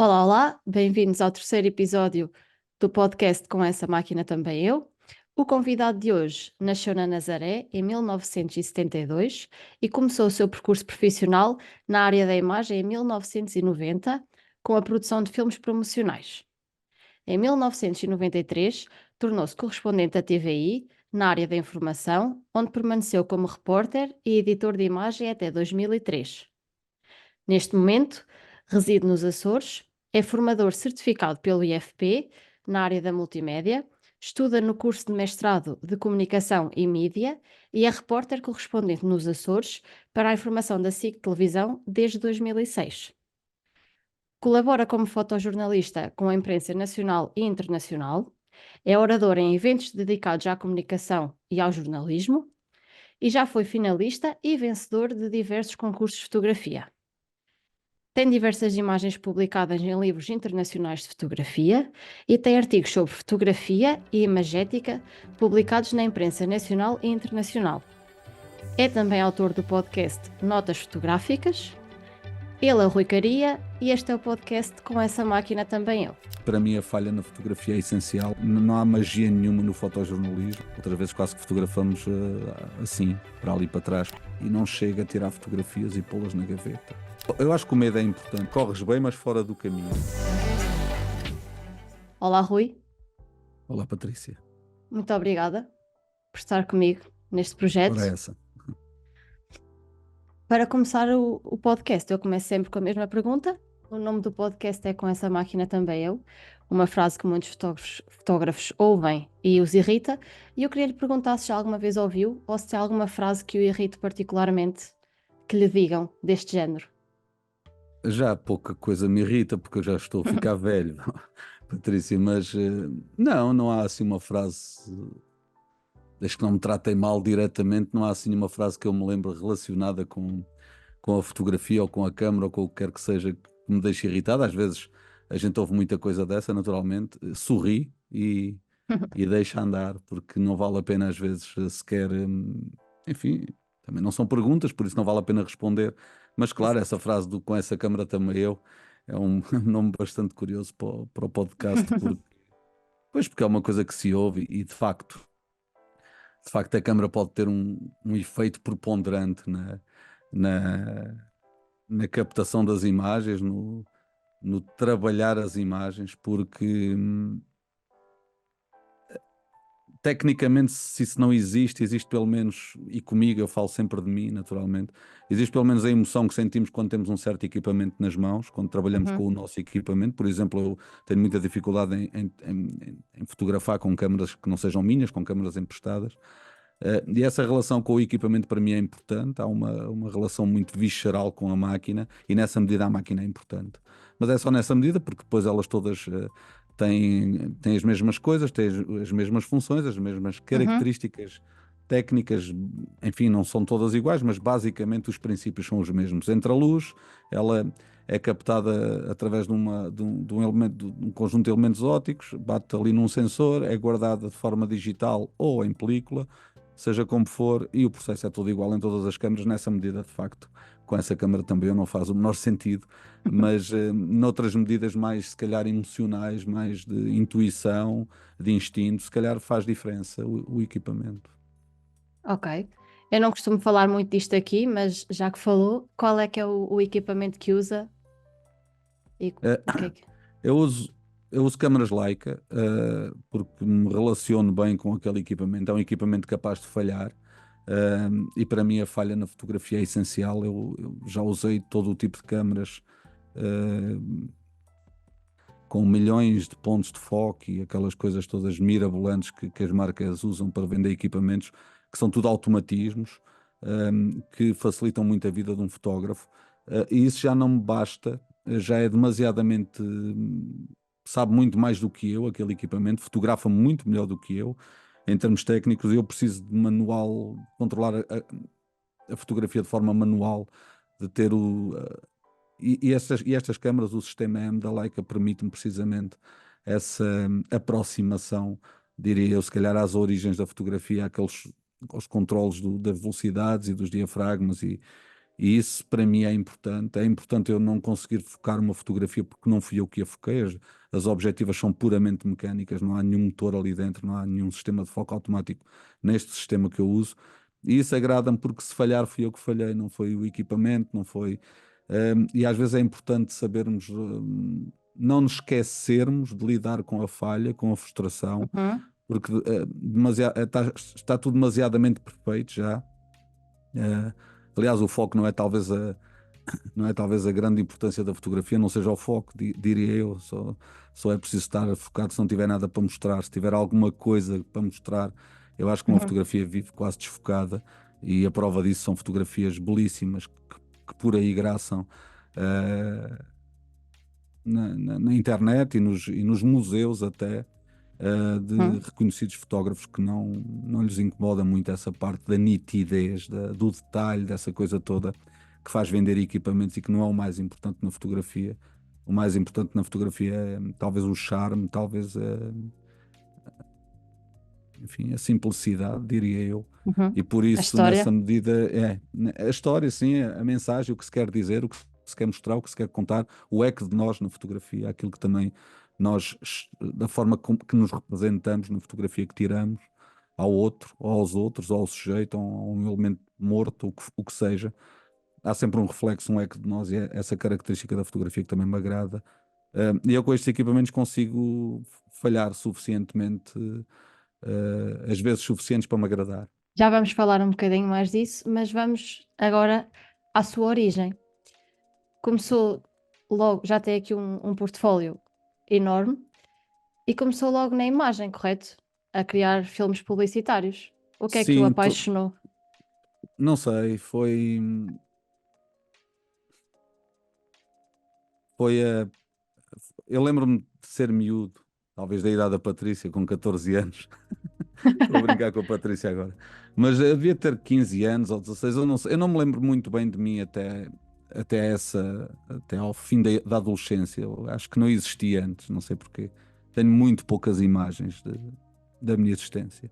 Olá, olá, bem-vindos ao terceiro episódio do podcast Com Essa Máquina Também Eu. O convidado de hoje nasceu na Nazaré em 1972 e começou o seu percurso profissional na área da imagem em 1990 com a produção de filmes promocionais. Em 1993, tornou-se correspondente da TVI na área da informação, onde permaneceu como repórter e editor de imagem até 2003. Neste momento, reside nos Açores, é formador certificado pelo IFP na área da multimédia, estuda no curso de mestrado de Comunicação e Mídia e é repórter correspondente nos Açores para a informação da SIC Televisão desde 2006. Colabora como fotojornalista com a imprensa nacional e internacional, é orador em eventos dedicados à comunicação e ao jornalismo e já foi finalista e vencedor de diversos concursos de fotografia. Tem diversas imagens publicadas em livros internacionais de fotografia e tem artigos sobre fotografia e imagética publicados na imprensa nacional e internacional. É também autor do podcast Notas Fotográficas. Ele é o Rui Caria e este é o podcast Com Essa Máquina Também Eu. Para mim a falha na fotografia é essencial. Não há magia nenhuma no fotojornalismo. Outras vezes quase que fotografamos assim, para ali para trás, e não chega a tirar fotografias e pô-las na gaveta. Eu acho que o medo é importante. Corres bem, mas fora do caminho. Olá, Rui. Olá, Patrícia. Muito obrigada por estar comigo neste projeto. Ora essa. Para começar o podcast, eu começo sempre com a mesma pergunta. O nome do podcast é Com Essa Máquina Também Eu, uma frase que muitos fotógrafos ouvem e os irrita, e eu queria lhe perguntar se já alguma vez ouviu ou se tem alguma frase que o irrite particularmente que lhe digam deste género. Já pouca coisa me irrita, porque eu já estou a ficar velho, Patrícia, mas não há assim uma frase, desde que não me tratem mal diretamente, não há assim uma frase que eu me lembro relacionada com a fotografia ou com a câmara ou com o que quer que seja que me deixe irritado. Às vezes a gente ouve muita coisa dessa, naturalmente, sorri e deixa andar, porque não vale a pena às vezes sequer, enfim, também não são perguntas, por isso não vale a pena responder. Mas claro, essa frase do com essa câmara também eu, é um nome bastante curioso para o podcast, porque é uma coisa que se ouve e de facto a câmara pode ter um efeito preponderante na, na captação das imagens, no trabalhar as imagens, porque tecnicamente, se isso não existe, existe pelo menos, e comigo eu falo sempre de mim, naturalmente, existe pelo menos a emoção que sentimos quando temos um certo equipamento nas mãos, quando trabalhamos com o nosso equipamento. Por exemplo, eu tenho muita dificuldade em fotografar com câmaras que não sejam minhas, com câmaras emprestadas. E essa relação com o equipamento para mim é importante. Há uma relação muito visceral com a máquina e nessa medida a máquina é importante. Mas é só nessa medida, porque depois elas todas têm as mesmas coisas, têm as mesmas funções, as mesmas características técnicas, enfim, não são todas iguais, mas basicamente os princípios são os mesmos. Entra a luz, ela é captada através de um conjunto de elementos ópticos, bate ali num sensor, é guardada de forma digital ou em película, seja como for, e o processo é todo igual em todas as câmaras. Nessa medida, de facto, com essa câmara também não faz o menor sentido, mas noutras medidas mais, se calhar, emocionais, mais de intuição, de instinto, se calhar faz diferença o equipamento. Ok. Eu não costumo falar muito disto aqui, mas já que falou, qual é que é o equipamento que usa? E o que é que... Eu uso câmaras Leica, porque me relaciono bem com aquele equipamento. É um equipamento capaz de falhar, e para mim a falha na fotografia é essencial. Eu já usei todo o tipo de câmaras, com milhões de pontos de foco e aquelas coisas todas mirabolantes que as marcas usam para vender equipamentos, que são tudo automatismos, que facilitam muito a vida de um fotógrafo. E isso já não me basta, já é demasiadamente. Sabe muito mais do que eu, aquele equipamento, fotografa muito melhor do que eu, em termos técnicos. Eu preciso de manual, controlar a fotografia de forma manual, de ter estas câmaras, o sistema M da Leica permite-me precisamente essa aproximação, diria eu, se calhar às origens da fotografia, aqueles controles das velocidades e dos diafragmas e E isso para mim é importante. É importante eu não conseguir focar uma fotografia porque não fui eu que a foquei. As objetivas são puramente mecânicas, não há nenhum motor ali dentro, não há nenhum sistema de foco automático neste sistema que eu uso. E isso agrada-me porque se falhar fui eu que falhei, não foi o equipamento, não foi. E às vezes é importante sabermos, não nos esquecermos de lidar com a falha, com a frustração, Uhum, porque está tudo demasiadamente perfeito já. Eh, Aliás, o foco não é talvez a grande importância da fotografia, não seja o foco, diria eu. Só é preciso estar focado se não tiver nada para mostrar. Se tiver alguma coisa para mostrar, eu acho que uma uhum, fotografia vive quase desfocada e a prova disso são fotografias belíssimas que por aí graçam eh, na internet e nos museus até. De uhum. reconhecidos fotógrafos que não lhes incomoda muito essa parte da nitidez, do detalhe, dessa coisa toda que faz vender equipamentos e que não é o mais importante na fotografia. O mais importante na fotografia é talvez o charme, talvez enfim, a simplicidade, diria eu. Uhum. E por A isso, nessa história. medida, a história, sim, a mensagem, o que se quer dizer, o que se quer mostrar, o que se quer contar, o eco de nós na fotografia, aquilo que também nós, da forma que nos representamos na fotografia que tiramos ao outro, ou aos outros, ou ao sujeito, ou a um elemento morto, o que seja, há sempre um reflexo, um eco de nós, e é essa característica da fotografia que também me agrada. E eu com estes equipamentos consigo falhar suficientemente, às vezes suficientes para me agradar. Já vamos falar um bocadinho mais disso, mas vamos agora à sua origem. Começou logo, já tem aqui um portfólio enorme e começou logo na imagem, correto? A criar filmes publicitários. O que é que o Sim, apaixonou? não sei, foi eu lembro-me de ser miúdo, talvez da idade da Patrícia, com 14 anos. Estou a brincar com a Patrícia agora. Mas havia ter 15 anos ou 16, eu não sei, eu não me lembro muito bem de mim até ao fim da adolescência. Eu acho que não existia antes, não sei porquê. Tenho muito poucas imagens da minha existência.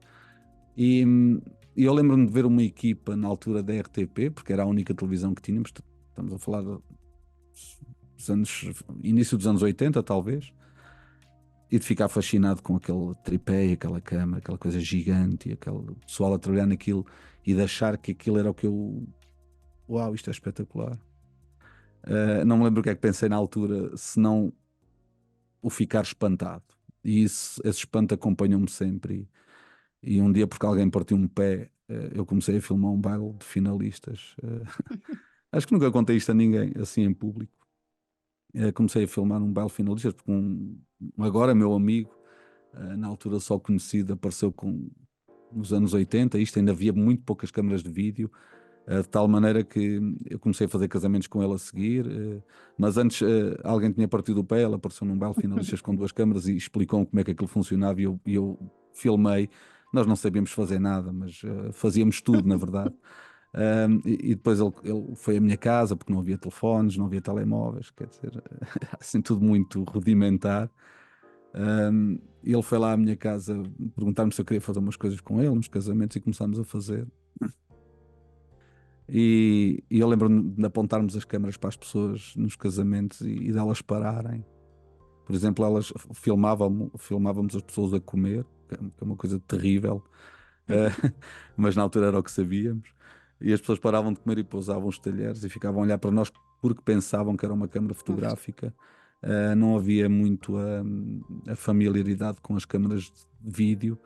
E, hum, e eu lembro-me de ver uma equipa na altura da RTP, porque era a única televisão que tínhamos. Estamos a falar dos anos, início dos anos 80, talvez, e de ficar fascinado com aquele tripé, e aquela câmara, aquela coisa gigante, e aquele pessoal a trabalhar naquilo, e de achar que aquilo era o que eu. Uau, isto é espetacular. Não me lembro o que é que pensei na altura, senão o ficar espantado. E esse espanto acompanhou-me sempre. E um dia, porque alguém partiu um pé, eu comecei a filmar um baile de finalistas. Acho que nunca contei isto a ninguém, assim em público. Comecei a filmar um baile de finalistas, porque agora meu amigo, na altura só conhecido, apareceu nos anos 80. Isto ainda havia muito poucas câmaras de vídeo, de tal maneira que eu comecei a fazer casamentos com ele a seguir. Mas antes, alguém tinha partido o pé, ele apareceu num baile de finalistas com duas câmaras e explicou-me como é que aquilo funcionava, e eu filmei. Nós não sabíamos fazer nada, mas fazíamos tudo, na verdade. E depois ele foi à minha casa, porque não havia telefones, não havia telemóveis, quer dizer, assim tudo muito rudimentar. E ele foi lá à minha casa perguntar-me se eu queria fazer umas coisas com ele, nos casamentos, e começámos a fazer. E eu lembro-me de apontarmos as câmaras para as pessoas nos casamentos e delas pararem. Por exemplo, elas filmávamos as pessoas a comer, que é uma coisa terrível, eh, mas na altura era o que sabíamos. E as pessoas paravam de comer e pousavam os talheres e ficavam a olhar para nós porque pensavam que era uma câmara fotográfica. Não havia muito a familiaridade com as câmaras de vídeo.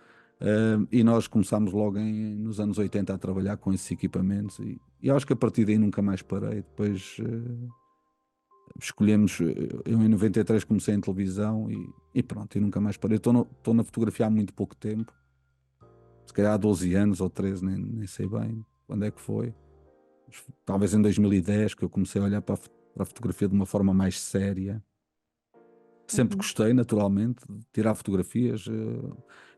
E nós começámos logo nos anos 80 a trabalhar com esses equipamentos, e acho que a partir daí nunca mais parei. Depois escolhemos, eu em 93 comecei em televisão e pronto, e nunca mais parei. Estou na fotografia há muito pouco tempo, se calhar há 12 anos ou 13, nem sei bem quando é que foi. Talvez em 2010 que eu comecei a olhar para a fotografia de uma forma mais séria. Sempre Uhum. gostei, naturalmente, de tirar fotografias.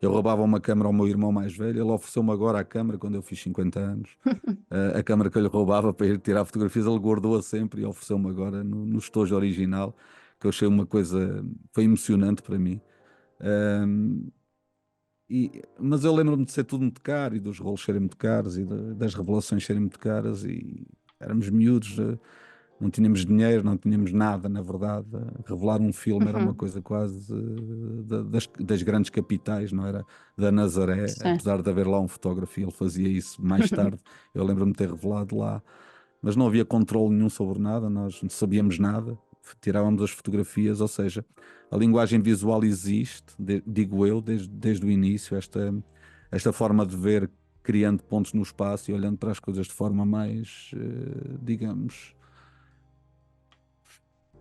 Eu roubava uma câmera ao meu irmão mais velho, ele ofereceu-me agora a câmera quando eu fiz 50 anos. A câmera que eu lhe roubava para ir tirar fotografias, ele guardou-a sempre e ofereceu-me agora no estojo original, que eu achei uma coisa, foi emocionante para mim. Ahm, mas eu lembro-me de ser tudo muito caro, e dos rolos serem muito caros, e das revelações serem muito caras, éramos miúdos, não tínhamos dinheiro, não tínhamos nada, na verdade. Revelar um filme era uma Uhum. coisa quase das grandes capitais, não era? Da Nazaré, Sim. apesar de haver lá um fotógrafo, e ele fazia isso mais tarde. Eu lembro-me de ter revelado lá, mas não havia controle nenhum sobre nada, nós não sabíamos nada, tirávamos as fotografias, ou seja, a linguagem visual existe, digo eu, desde o início, esta forma de ver, criando pontos no espaço e olhando para as coisas de forma mais, digamos,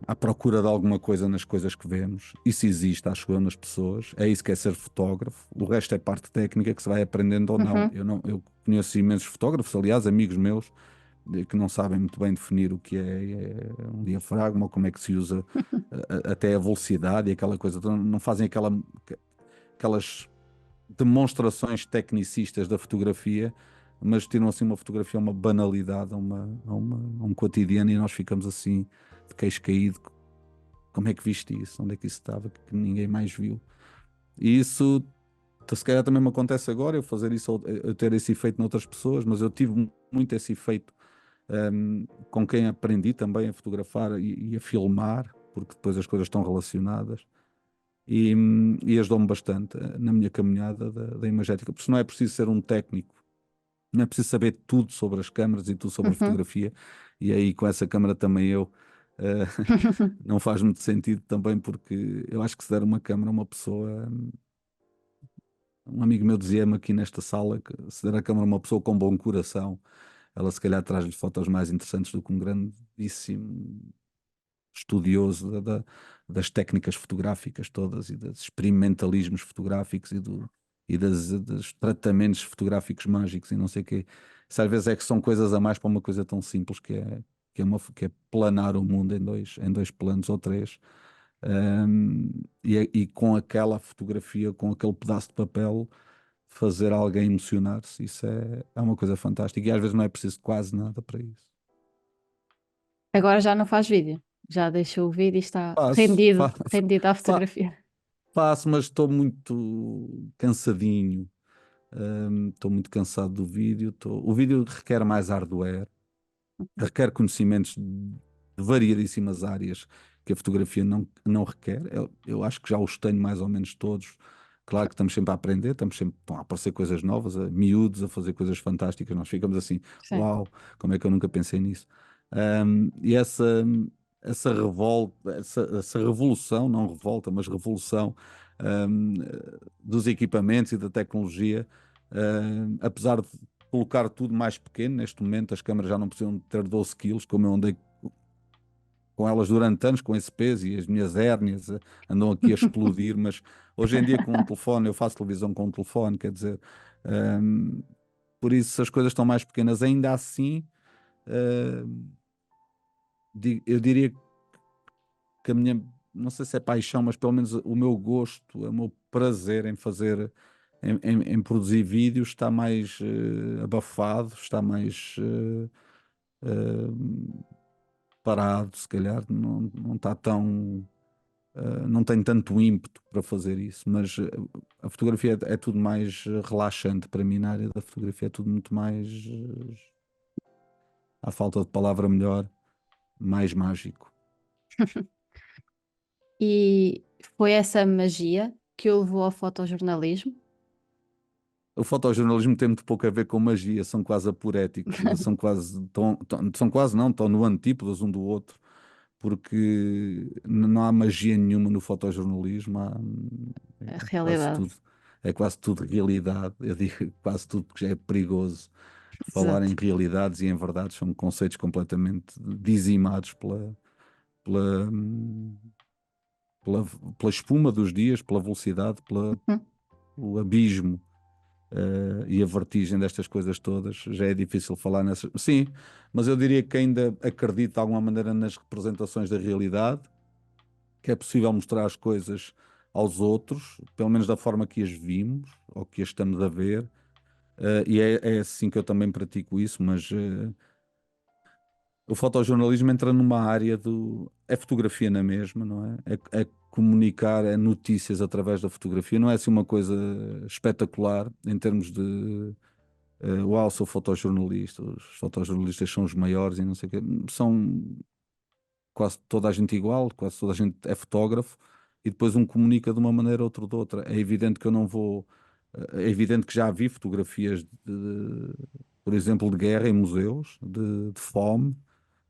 à procura de alguma coisa nas coisas que vemos. Isso existe, acho eu, nas pessoas. É isso que é ser fotógrafo. O resto é parte técnica que se vai aprendendo ou não. Uhum. Eu conheço imensos fotógrafos, aliás, amigos meus, que não sabem muito bem definir o que é um diafragma ou como é que se usa até a velocidade e aquela coisa. Então, não fazem aquelas demonstrações tecnicistas da fotografia, mas tiram assim uma fotografia a uma banalidade, a um cotidiano e nós ficamos assim de queixo caído. Como é que viste isso? Onde é que isso estava? Que ninguém mais viu. E isso, se calhar também me acontece agora, eu fazer isso, eu ter esse efeito noutras pessoas, mas eu tive muito esse efeito com quem aprendi também a fotografar e a filmar, porque depois as coisas estão relacionadas. E ajudou-me bastante na minha caminhada da imagética, porque não é preciso ser um técnico, não é preciso saber tudo sobre as câmaras e tudo sobre a Uhum. fotografia, e aí com essa câmara também eu eh, não faz muito sentido também, porque eu acho que se der uma câmara a uma pessoa, um amigo meu dizia-me aqui nesta sala que se der a câmara a uma pessoa com bom coração, ela se calhar traz-lhe fotos mais interessantes do que um grandíssimo estudioso das técnicas fotográficas todas e dos experimentalismos fotográficos dos tratamentos fotográficos mágicos e não sei o quê. Isso às vezes é que são coisas a mais para uma coisa tão simples que é planar o mundo em dois planos ou três. E com aquela fotografia, com aquele pedaço de papel, fazer alguém emocionar-se, isso é uma coisa fantástica. E às vezes não é preciso quase nada para isso. Agora já não faz vídeo. Já deixou o vídeo e está Faço, rendido, fa- rendido à fa- fotografia. Faço, mas estou muito cansadinho. Estou muito cansado do vídeo. O vídeo requer mais hardware, requer conhecimentos de variadíssimas áreas que a fotografia não requer. Eu acho que já os tenho mais ou menos todos. Claro que estamos sempre a aprender, estamos sempre a aparecer coisas novas, miúdos a fazer coisas fantásticas. Nós ficamos assim, Sim. uau, como é que eu nunca pensei nisso? E essa revolta, essa revolução, não revolta, mas revolução, ahm, dos equipamentos e da tecnologia, apesar de colocar tudo mais pequeno, neste momento as câmaras já não precisam ter 12 quilos, como eu andei com elas durante anos, com esse peso, e as minhas hérnias andam aqui a explodir, mas hoje em dia com um telefone, eu faço televisão com um telefone, quer dizer, ahm, por isso as coisas estão mais pequenas. Ainda assim, eu diria que a minha, não sei se é paixão, mas pelo menos o meu gosto, o meu prazer em fazer, em produzir vídeos está mais abafado, está mais parado, se calhar, não está tão. Não tenho tanto ímpeto para fazer isso, mas a fotografia é tudo mais relaxante para mim. Na área da fotografia é tudo muito mais, à falta de palavra melhor, mais mágico. E foi essa magia que o levou ao fotojornalismo. O fotojornalismo tem muito pouco a ver com magia, são quase aporéticos, são quase não, estão no antípodas um do outro, porque não há magia nenhuma no fotojornalismo, A é quase realidade. tudo, é quase tudo realidade, eu digo quase tudo porque já é perigoso falar Exato. em realidades e em verdades, são conceitos completamente dizimados pela, pela, pela espuma dos dias, pela velocidade, Uhum. pelo abismo e a vertigem destas coisas todas, já é difícil falar nessas. Sim, mas eu diria que ainda acredito de alguma maneira nas representações da realidade, que é possível mostrar as coisas aos outros, pelo menos da forma que as vimos ou que as estamos a ver. E é assim que eu também pratico isso, mas o fotojornalismo entra numa área do. É fotografia na mesma, não é? É comunicar notícias através da fotografia. Não é assim uma coisa espetacular em termos de Uau, sou fotojornalista, os fotojornalistas são os maiores e não sei o quê. São quase toda a gente igual, quase toda a gente é fotógrafo e depois um comunica de uma maneira, outro de outra. É evidente que eu não vou. É evidente que já vi fotografias, por exemplo, de guerra em museus, de fome,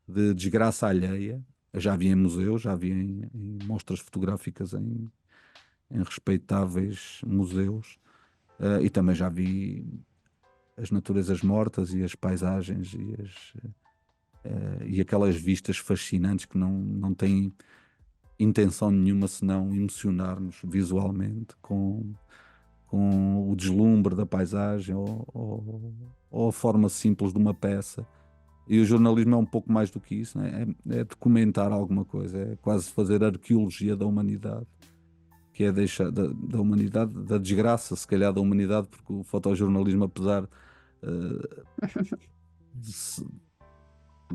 de desgraça alheia. Eu já vi em museus, já vi em mostras fotográficas em respeitáveis museus. E também já vi as naturezas mortas e as paisagens e aquelas vistas fascinantes que não têm intenção nenhuma senão emocionar-nos visualmente com o deslumbre da paisagem ou a forma simples de uma peça. E o jornalismo é um pouco mais do que isso, né? É documentar alguma coisa, é quase fazer arqueologia da humanidade, que é deixar da humanidade, da desgraça, se calhar, da humanidade, porque o fotojornalismo, apesar de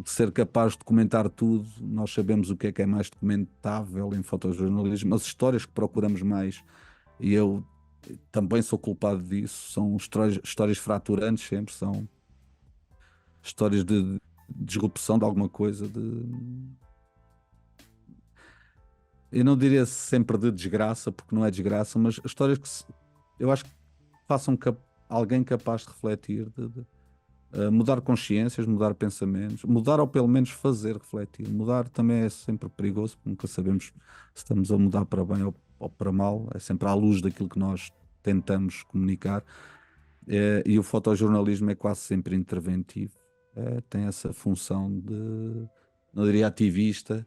ser capaz de documentar tudo, nós sabemos o que é mais documentável em fotojornalismo, as histórias que procuramos mais, e eu também sou culpado disso, são histórias fraturantes sempre, são histórias de disrupção de alguma coisa, eu não diria sempre de desgraça, porque não é desgraça, mas histórias eu acho que façam alguém capaz de refletir, mudar consciências, mudar pensamentos, mudar ou pelo menos fazer refletir. Mudar também é sempre perigoso, porque nunca sabemos se estamos a mudar para bem ou para mal, é sempre à luz daquilo que nós tentamos comunicar. E o fotojornalismo é quase sempre interventivo, tem essa função não diria ativista,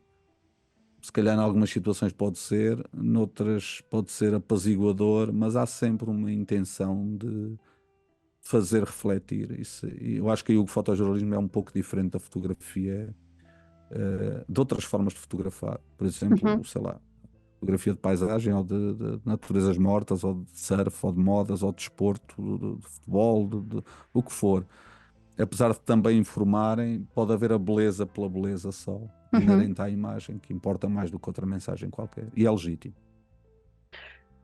se calhar em algumas situações pode ser, noutras pode ser apaziguador, mas há sempre uma intenção de fazer refletir. Isso, e eu acho que aí o fotojornalismo é um pouco diferente da fotografia, de outras formas de fotografar. Por exemplo, Uhum. sei lá, fotografia de paisagem ou de naturezas mortas, ou de surf, ou de modas, ou de desporto, de futebol, o que for. Apesar de também informarem, pode haver a beleza pela beleza só, Uhum. inerente à imagem, que importa mais do que outra mensagem qualquer. E é legítimo.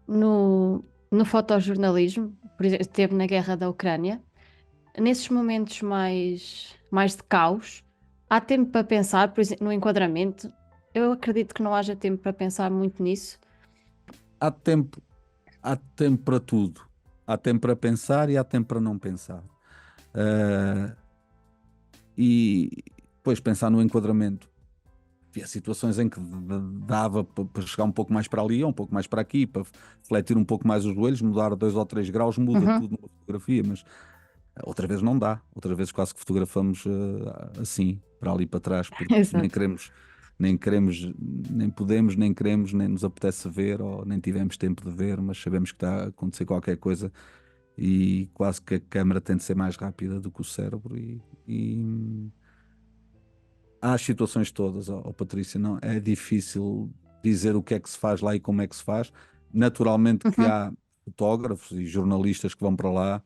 No fotojornalismo, por exemplo, esteve na guerra da Ucrânia, nesses momentos mais de caos, há tempo para pensar, por exemplo, no enquadramento. Eu acredito que não haja tempo para pensar muito nisso. Há tempo, há tempo para tudo. Há tempo para pensar e há tempo para não pensar. Ah, e depois pensar no enquadramento. Havia situações em que dava para chegar um pouco mais para ali, ou um pouco mais para aqui, para refletir um pouco mais os joelhos, mudar 2 ou 3 graus, muda Uhum. tudo numa fotografia, mas outra vez não dá. Outra vez quase que fotografamos assim, para ali para trás, porque Exato. nem queremos, nem podemos, nem queremos, nem nos apetece ver, ou nem tivemos tempo de ver, mas sabemos que está a acontecer qualquer coisa e quase que a câmara tem de ser mais rápida do que o cérebro e há as situações todas, Patrícia, não é difícil dizer o que é que se faz lá e como é que se faz. Naturalmente que Uhum. há fotógrafos e jornalistas que vão para lá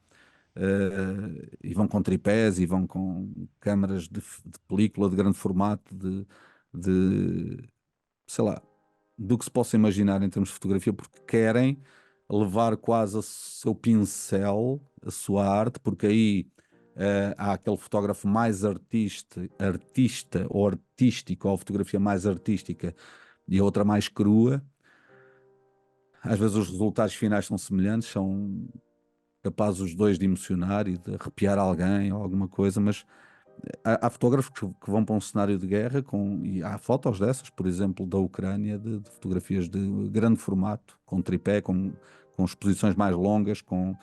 e vão com tripés e vão com câmaras de película de grande formato, de sei lá, do que se possa imaginar em termos de fotografia, porque querem levar quase o seu pincel, a sua arte, porque aí há aquele fotógrafo mais artista ou artístico, ou a fotografia mais artística e a outra mais crua. Às vezes os resultados finais são semelhantes, são capazes os dois de emocionar e de arrepiar alguém ou alguma coisa, mas há fotógrafos que vão para um cenário de guerra e há fotos dessas, por exemplo, da Ucrânia, de fotografias de grande formato, com tripé, com exposições mais longas, com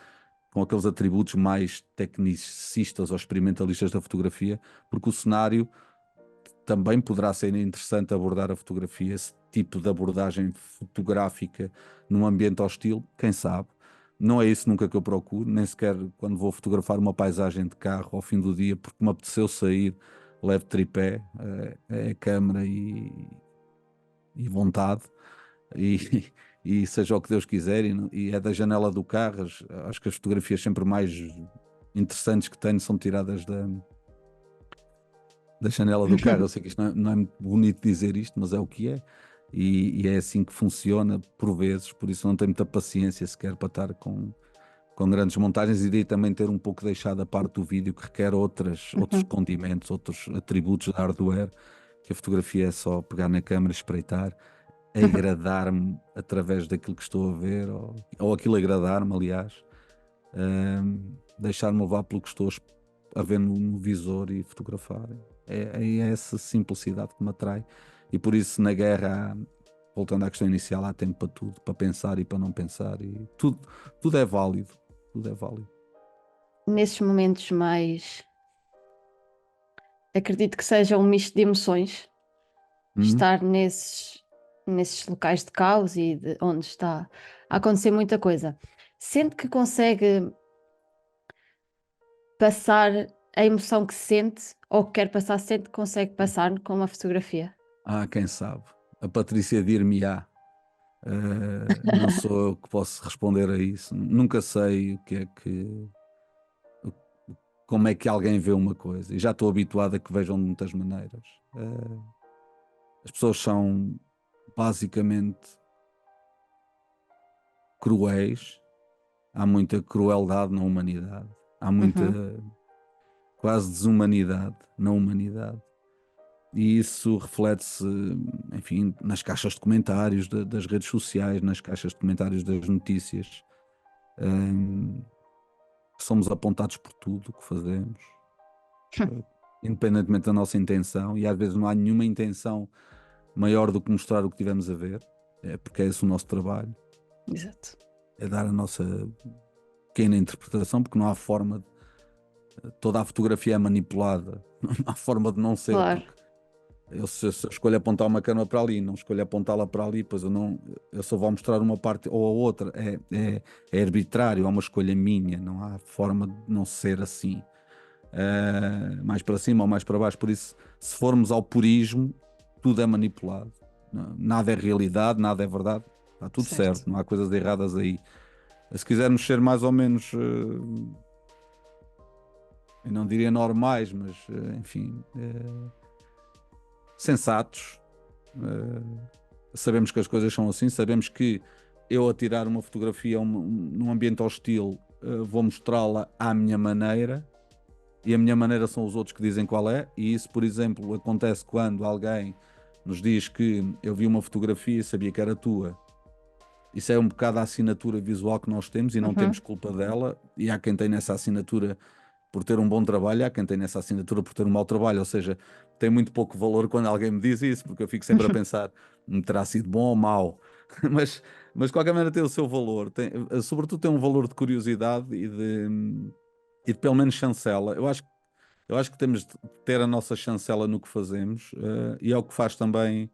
aqueles atributos mais tecnicistas ou experimentalistas da fotografia, porque o cenário também poderá ser interessante abordar a fotografia, esse tipo de abordagem fotográfica num ambiente hostil, quem sabe. Não é isso nunca que eu procuro, nem sequer quando vou fotografar uma paisagem de carro ao fim do dia, porque me apeteceu sair, levo tripé, é câmera e vontade, e, e seja o que Deus quiser, e é da janela do carro. Acho que as fotografias sempre mais interessantes que tenho são tiradas da janela do carro. Eu sei que isto não é muito bonito dizer isto, mas é o que é. E é assim que funciona por vezes, por isso não tenho muita paciência sequer para estar com com grandes montagens, e daí também ter um pouco deixado a parte do vídeo, que requer outros condimentos, outros atributos de hardware, que a fotografia é só pegar na câmera, espreitar, agradar-me através daquilo que estou a ver, ou aquilo agradar-me, aliás, deixar-me levar pelo que estou a ver no visor e fotografar. É essa simplicidade que me atrai, e por isso na guerra, voltando à questão inicial, há tempo para tudo, para pensar e para não pensar, e tudo é válido, tudo é válido. Nesses momentos mais, acredito que seja um misto de emoções, estar nesses locais de caos e onde está a acontecer muita coisa. Sente que consegue passar a emoção que sente ou que quer passar, sente que consegue passar com uma fotografia? Quem sabe? A Patrícia dir-me-á. Não sou eu que posso responder a isso. Nunca sei como é que alguém vê uma coisa, e já estou habituado a que vejam de muitas maneiras. As pessoas são basicamente cruéis, há muita crueldade na humanidade, há muita quase desumanidade na humanidade. E isso reflete-se, enfim, nas caixas de comentários das redes sociais, nas caixas de comentários das notícias. Somos apontados por tudo o que fazemos, independentemente da nossa intenção, e às vezes não há nenhuma intenção maior do que mostrar o que tivemos a ver, porque é esse o nosso trabalho. Exato. É dar a nossa pequena interpretação, porque não há forma toda a fotografia é manipulada, não há forma de não ser, Claro. porque se eu escolho apontar uma câmera para ali, não escolho apontá-la para ali, pois eu só vou mostrar uma parte ou a outra. É arbitrário, é uma escolha minha, não há forma de não ser assim. Mais para cima ou mais para baixo. Por isso, se formos ao purismo, tudo é manipulado. Nada é realidade, nada é verdade. Está tudo certo, não há coisas erradas aí. Se quisermos ser mais ou menos, eu não diria normais, mas enfim, sensatos. Sabemos que as coisas são assim, sabemos que eu a tirar uma fotografia num ambiente hostil, vou mostrá-la à minha maneira, e a minha maneira são os outros que dizem qual é, e isso, por exemplo, acontece quando alguém nos diz que eu vi uma fotografia e sabia que era tua. Isso é um bocado a assinatura visual que nós temos, e não temos culpa dela, e há quem tenha essa assinatura por ter um bom trabalho, há quem tenha essa assinatura por ter um mau trabalho, ou seja, tem muito pouco valor quando alguém me diz isso, porque eu fico sempre a pensar, terá sido bom ou mau, mas de qualquer maneira tem o seu valor, sobretudo tem um valor de curiosidade e de pelo menos chancela. Eu acho que temos de ter a nossa chancela no que fazemos, e é o que faz também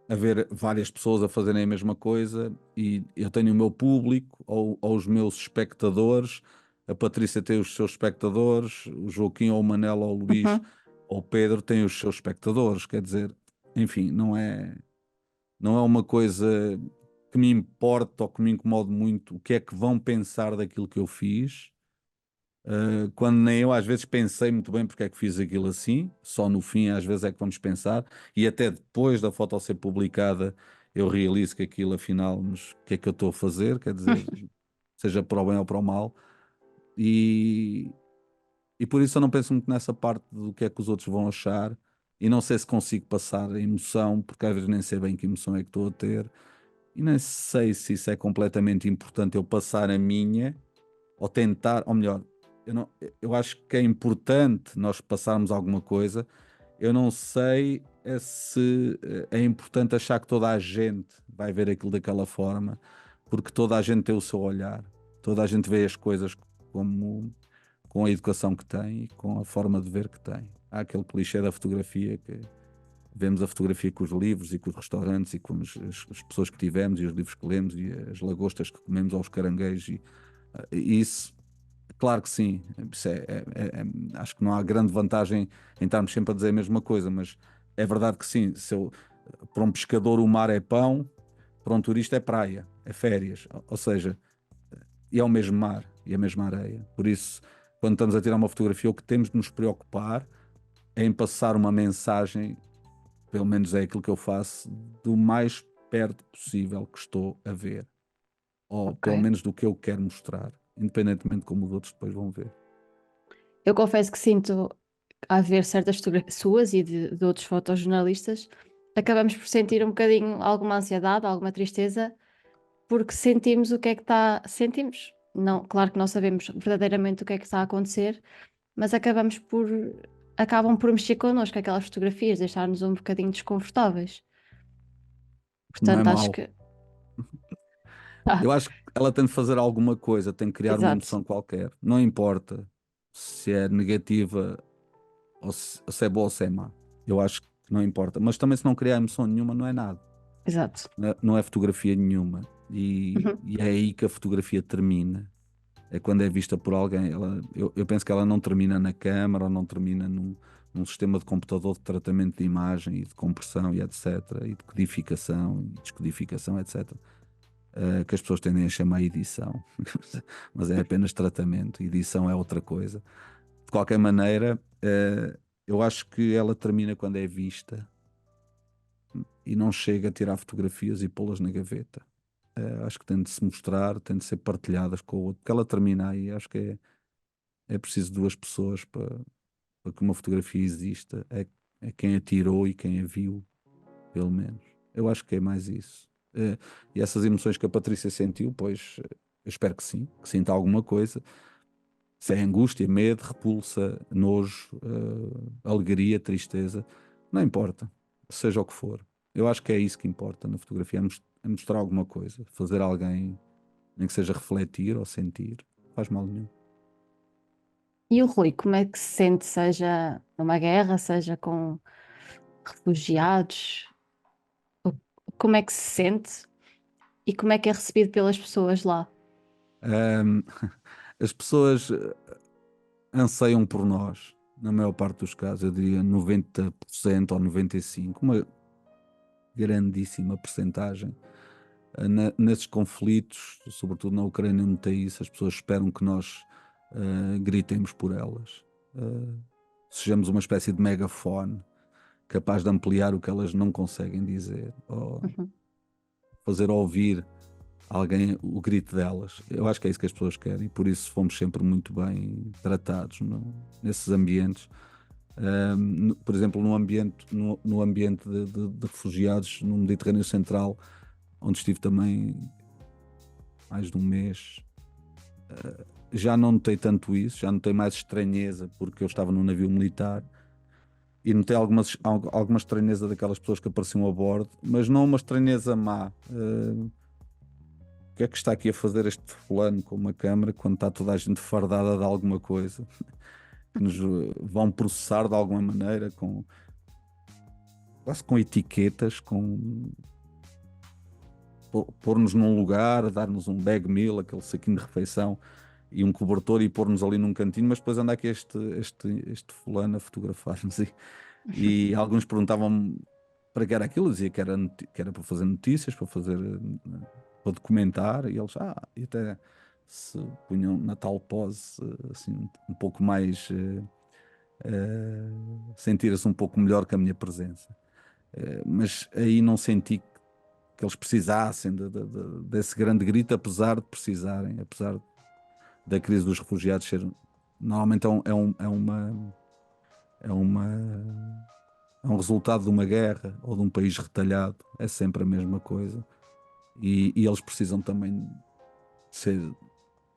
haver várias pessoas a fazerem a mesma coisa, e eu tenho o meu público ou os meus espectadores, a Patrícia tem os seus espectadores, o Joaquim ou o Manela ou o Luís ou o Pedro têm os seus espectadores, quer dizer, enfim, não é uma coisa que me importa ou que me incomode muito o que é que vão pensar daquilo que eu fiz. Quando nem eu às vezes pensei muito bem porque é que fiz aquilo assim, só no fim às vezes é que vamos pensar, e até depois da foto ser publicada eu realizo que aquilo afinal, mas o que é que eu estou a fazer, quer dizer, seja para o bem ou para o mal, e, e por isso eu não penso muito nessa parte do que é que os outros vão achar, e não sei se consigo passar a emoção, porque às vezes nem sei bem que emoção é que estou a ter, e nem sei se isso é completamente importante eu passar a minha, ou tentar, ou melhor, eu acho que é importante nós passarmos alguma coisa. Eu não sei se é importante achar que toda a gente vai ver aquilo daquela forma, porque toda a gente tem o seu olhar, toda a gente vê as coisas como, com a educação que tem e com a forma de ver que tem. Há aquele clichê da fotografia que vemos a fotografia com os livros e com os restaurantes e com as pessoas que tivemos e os livros que lemos e as lagostas que comemos aos caranguejos, e isso. Claro que sim. Isso acho que não há grande vantagem em estarmos sempre a dizer a mesma coisa, mas é verdade que sim. Para um pescador o mar é pão, para um turista é praia, é férias. Ou seja, e é o mesmo mar e a mesma areia. Por isso, quando estamos a tirar uma fotografia, o que temos de nos preocupar é em passar uma mensagem, pelo menos é aquilo que eu faço, do mais perto possível que estou a ver. ou Ok. pelo menos do que eu quero mostrar, independentemente de como os outros depois vão ver. Eu confesso que sinto, a ver certas fotografias suas e de outros fotojornalistas, acabamos por sentir um bocadinho alguma ansiedade, alguma tristeza, porque sentimos o que é que está. Sentimos. Não, claro que não sabemos verdadeiramente o que é que está a acontecer, mas acabam por mexer connosco aquelas fotografias, deixar-nos um bocadinho desconfortáveis. Não é Portanto, acho mau. que. Ah, Eu acho que ela tem de fazer alguma coisa, tem que criar uma exato, emoção qualquer. Não importa se é negativa ou se é boa ou se é má. Eu acho que não importa. Mas também se não criar emoção nenhuma, não é nada. exato. Não é fotografia nenhuma. E, Uhum. e é aí que a fotografia termina. É quando é vista por alguém. Eu penso que ela não termina na câmara ou não termina num sistema de computador de tratamento de imagem e de compressão e etc. E de codificação e descodificação, etc. Que as pessoas tendem a chamar edição. Mas é apenas tratamento. Edição é outra coisa. De qualquer maneira, eu acho que ela termina quando é vista e não chega a tirar fotografias e pô-las na gaveta. Acho que tem de se mostrar, tem de ser partilhadas com o outro, porque ela termina aí. Acho que é preciso duas pessoas para que uma fotografia exista. É quem a tirou e quem a viu, pelo menos. Eu acho que é mais isso. E essas emoções que a Patrícia sentiu, pois eu espero que sim, que sinta alguma coisa. Se é angústia, medo, repulsa, nojo, alegria, tristeza, não importa, seja o que for. Eu acho que é isso que importa na fotografia, é mostrar alguma coisa, fazer alguém, nem que seja refletir ou sentir, faz mal nenhum. E o Rui, como é que se sente, seja numa guerra, seja com refugiados? O- Como é que se sente e como é que é recebido pelas pessoas lá? Ahm, as pessoas anseiam por nós, na maior parte dos casos, eu diria 90% ou 95%, uma grandíssima percentagem. Nesses conflitos, sobretudo na Ucrânia, onde tem isso, as pessoas esperam que nós gritemos por elas. Uh, Sejamos uma espécie de megafone capaz de ampliar o que elas não conseguem dizer, ou Uhum, fazer ouvir alguém o grito delas. Eu acho que é isso que as pessoas querem, e por isso fomos sempre muito bem tratados nesses ambientes. Por exemplo, no ambiente de refugiados no Mediterrâneo Central, onde estive também mais de um mês, já não notei tanto isso, já notei mais estranheza, porque eu estava num navio militar e notei alguma estranheza daquelas pessoas que apareciam a bordo, mas não uma estranheza má. O que é que está aqui a fazer este fulano com uma câmara quando está toda a gente fardada de alguma coisa? Que nos vão processar de alguma maneira, quase com etiquetas, pôr-nos num lugar, dar-nos um bag meal, aquele saquinho de refeição e um cobertor e pôr-nos ali num cantinho, mas depois anda aqui este fulano a fotografar-nos. E alguns perguntavam-me para que era aquilo, eu dizia que era para fazer notícias, para documentar, e eles, e até se punham na tal pose, assim, um pouco mais, sentir-se um pouco melhor com a minha presença. Mas aí não senti que eles precisassem desse grande grito, apesar de precisarem, apesar da crise dos refugiados ser normalmente é uma é um resultado de uma guerra ou de um país retalhado, é sempre a mesma coisa. E eles precisam também de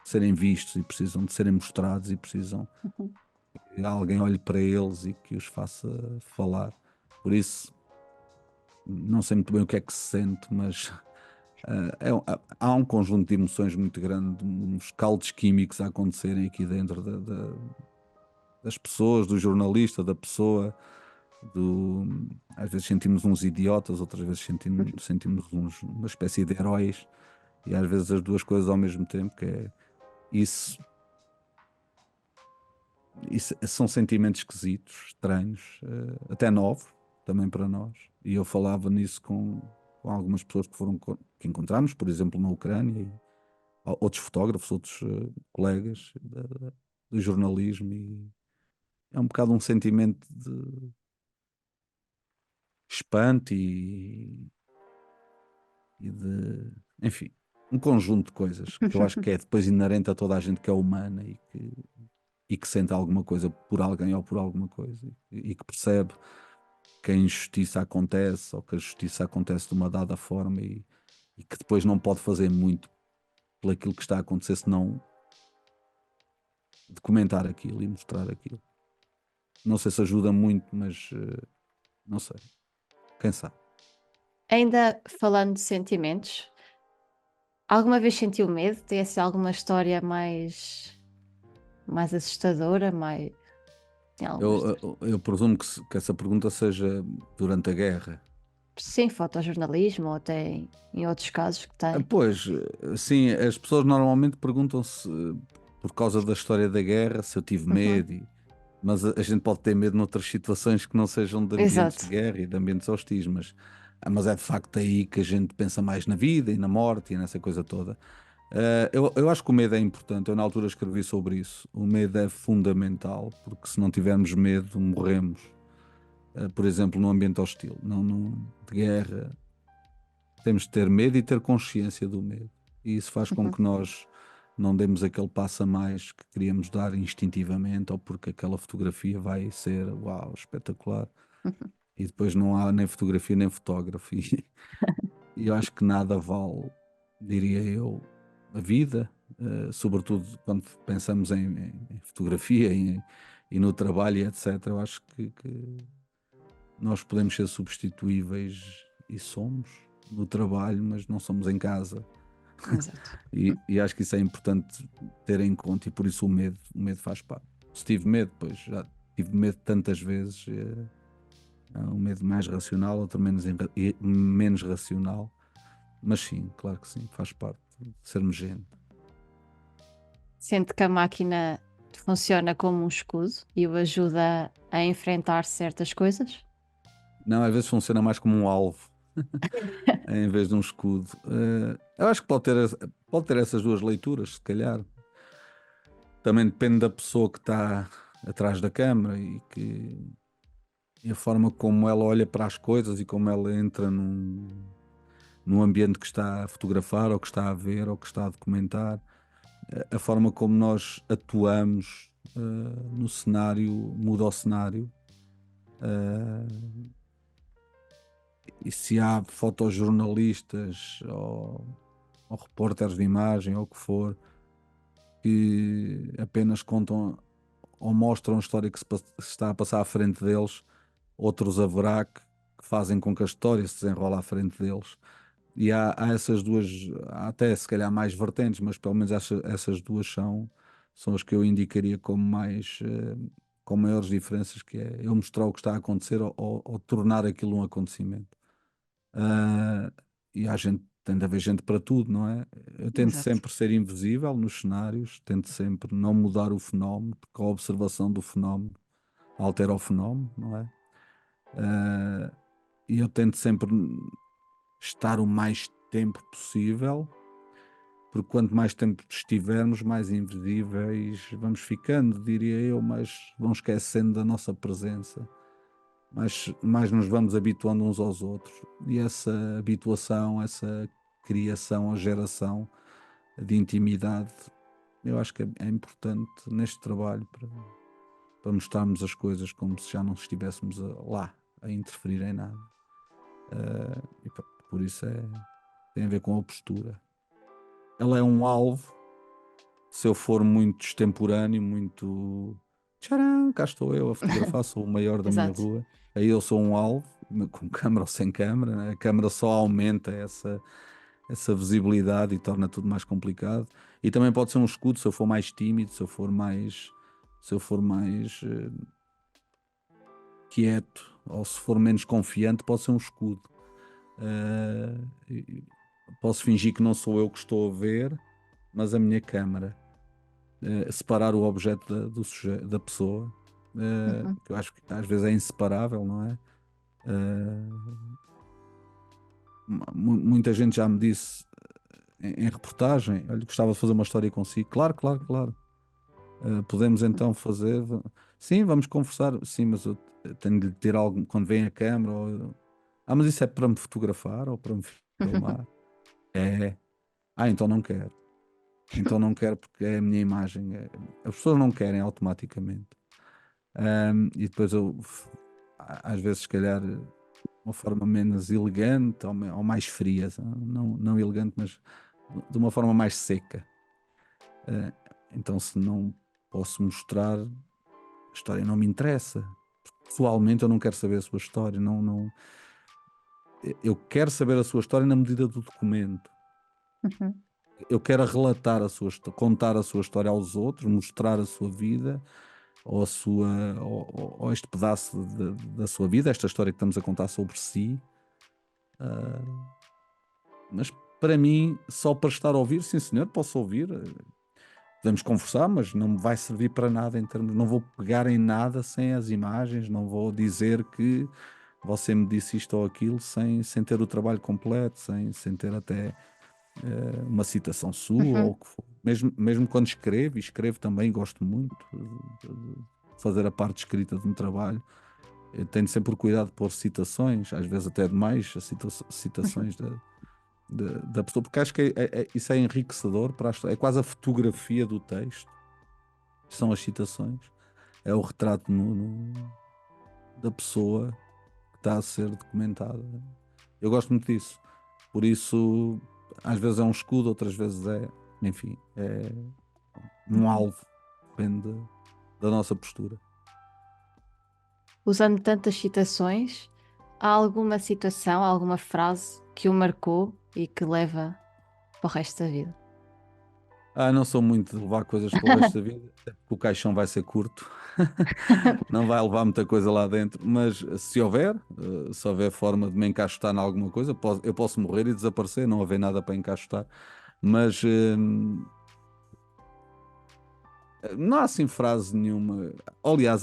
serem vistos e precisam de serem mostrados e precisam uhum. que alguém olhe para eles e que os faça falar. Por isso, não sei muito bem o que é que se sente, mas há um conjunto de emoções muito grande, uns caldos químicos a acontecerem aqui dentro das pessoas, do jornalista, da pessoa. Do, Às vezes sentimos uns idiotas, outras vezes sentimos uma espécie de heróis, e às vezes as duas coisas ao mesmo tempo, que é isso, isso são sentimentos esquisitos, estranhos, até novos, também para nós. E eu falava nisso com algumas pessoas que encontramos, por exemplo, na Ucrânia, e outros fotógrafos, outros colegas do jornalismo, e é um bocado um sentimento de espanto e de, enfim. um conjunto de coisas que eu acho que é depois inerente a toda a gente que é humana e que sente alguma coisa por alguém ou por alguma coisa e que percebe que a injustiça acontece ou que a justiça acontece de uma dada forma e que depois não pode fazer muito por aquilo que está a acontecer, senão documentar aquilo e mostrar aquilo. Não sei se ajuda muito, mas não sei. Quem sabe? Ainda falando de sentimentos, alguma vez sentiu medo? Tem assim alguma história mais assustadora? Tem alguma história? Eu presumo que essa pergunta seja durante a guerra. Sim, fotojornalismo ou até em outros casos que tem. Pois, sim, as pessoas normalmente perguntam-se por causa da história da guerra se eu tive Uhum. medo, mas a gente pode ter medo noutras situações que não sejam de ambientes de Exato, guerra e de ambientes hostis, mas é de facto aí que a gente pensa mais na vida e na morte e nessa coisa toda. Eu acho que o medo é importante. Eu, na altura, escrevi sobre isso. O medo é fundamental, porque se não tivermos medo, morremos. Por exemplo, num ambiente hostil, não de guerra. Temos de ter medo e ter consciência do medo. E isso faz com uhum. que nós não demos aquele passo a mais que queríamos dar instintivamente, ou porque aquela fotografia vai ser, uau, espetacular. Uhum. E depois não há nem fotografia nem fotógrafo. E eu acho que nada vale, diria eu, a vida, sobretudo quando pensamos em fotografia e no trabalho, e etc. Eu acho que nós podemos ser substituíveis e somos no trabalho, mas não somos em casa. Exato. E acho que isso é importante ter em conta e por isso o medo faz parte. Se tive medo, pois já tive medo tantas vezes, um medo mais racional, outro menos racional, mas sim, claro que sim, faz parte de sermos gente. Sente que a máquina funciona como um escudo e o ajuda a enfrentar certas coisas? Não, às vezes funciona mais como um alvo em vez de um escudo. Eu acho que pode ter essas duas leituras, se calhar. Também depende da pessoa que está atrás da câmara e a forma como ela olha para as coisas e como ela entra num ambiente que está a fotografar, ou que está a ver, ou que está a documentar. A forma como nós atuamos no cenário muda o cenário. E se há fotojornalistas ou repórteres de imagem ou o que for, que apenas contam ou mostram a história que se está a passar à frente deles, outros haverá que fazem com que a história se desenrola à frente deles. E há essas duas, há até se calhar mais vertentes, mas pelo menos essas duas são as que eu indicaria como com maiores diferenças, que é eu mostrar o que está a acontecer ou tornar aquilo um acontecimento. Ah, e há gente, tem de haver gente para tudo, não é? Eu tento Exato. sempre ser invisível nos cenários, tento sempre não mudar o fenómeno, porque a observação do fenómeno altera o fenómeno, não é? Ah, e eu tento sempre estar o mais tempo possível, porque quanto mais tempo estivermos, mais invisíveis vamos ficando, diria eu, mas vão esquecendo da nossa presença, mais nos vamos habituando uns aos outros. E essa habituação, essa criação, a geração de intimidade, eu acho que é importante neste trabalho para mostrarmos as coisas como se já não estivéssemos lá a interferir em nada. Por isso tem a ver com a postura. Ela é um alvo. Se eu for muito extemporâneo, muito tcharam, cá estou eu a fotografar, sou o maior da minha Exato. rua, aí eu sou um alvo, com câmara ou sem câmara, né? A câmara só aumenta essa visibilidade e torna tudo mais complicado. E também pode ser um escudo se eu for mais tímido, se eu for mais quieto, ou se for menos confiante, pode ser um escudo. Posso fingir que não sou eu que estou a ver, mas a minha câmara. Separar o objeto da pessoa, Uhum. que eu acho que às vezes é inseparável, não é? Uh, Muita gente já me disse em reportagem: olha, gostava de fazer uma história consigo. Claro, claro, claro. Podemos então fazer. Sim, vamos conversar. Sim, mas eu tenho de ter algo quando vem a câmera. Mas isso é para me fotografar ou para me filmar? É. Então não quero. Então não quero porque é a minha imagem. As pessoas não querem automaticamente. E depois às vezes, se calhar, uma forma menos elegante ou mais fria, não elegante, mas de uma forma mais seca. Então, se não posso mostrar, a história não me interessa. Pessoalmente, eu não quero saber a sua história. Eu quero saber a sua história na medida do documento. Uhum. Eu quero relatar a sua contar a sua história aos outros, mostrar a sua vida ou, ou este pedaço da sua vida, esta história que estamos a contar sobre si. Mas para mim, só para estar a ouvir, sim senhor, posso ouvir. Podemos conversar, mas não me vai servir para nada em termos. Não vou pegar em nada sem as imagens, não vou dizer que você me disse isto ou aquilo sem ter o trabalho completo, sem ter até uma citação sua ou Uhum. o que for. Mesmo quando escrevo, e escrevo também, gosto muito de fazer a parte escrita de um trabalho. Eu tenho sempre o cuidado de pôr citações, às vezes até demais, Uhum. citações da pessoa, porque acho que isso é enriquecedor para é quase a fotografia do texto, são as citações, é o retrato da pessoa que está a ser documentada. Eu gosto muito disso, por isso às vezes é um escudo, outras vezes enfim, é um Uhum. alvo, depende da nossa postura. Usando tantas citações, há alguma citação, alguma frase que o marcou e que leva para o resto da vida? Não sou muito de levar coisas para o resto da vida, até porque o caixão vai ser curto, não vai levar muita coisa lá dentro, mas se houver forma de me encaixotar em alguma coisa, eu posso morrer e desaparecer, não haver nada para encaixotar, mas não há assim frase nenhuma. Aliás,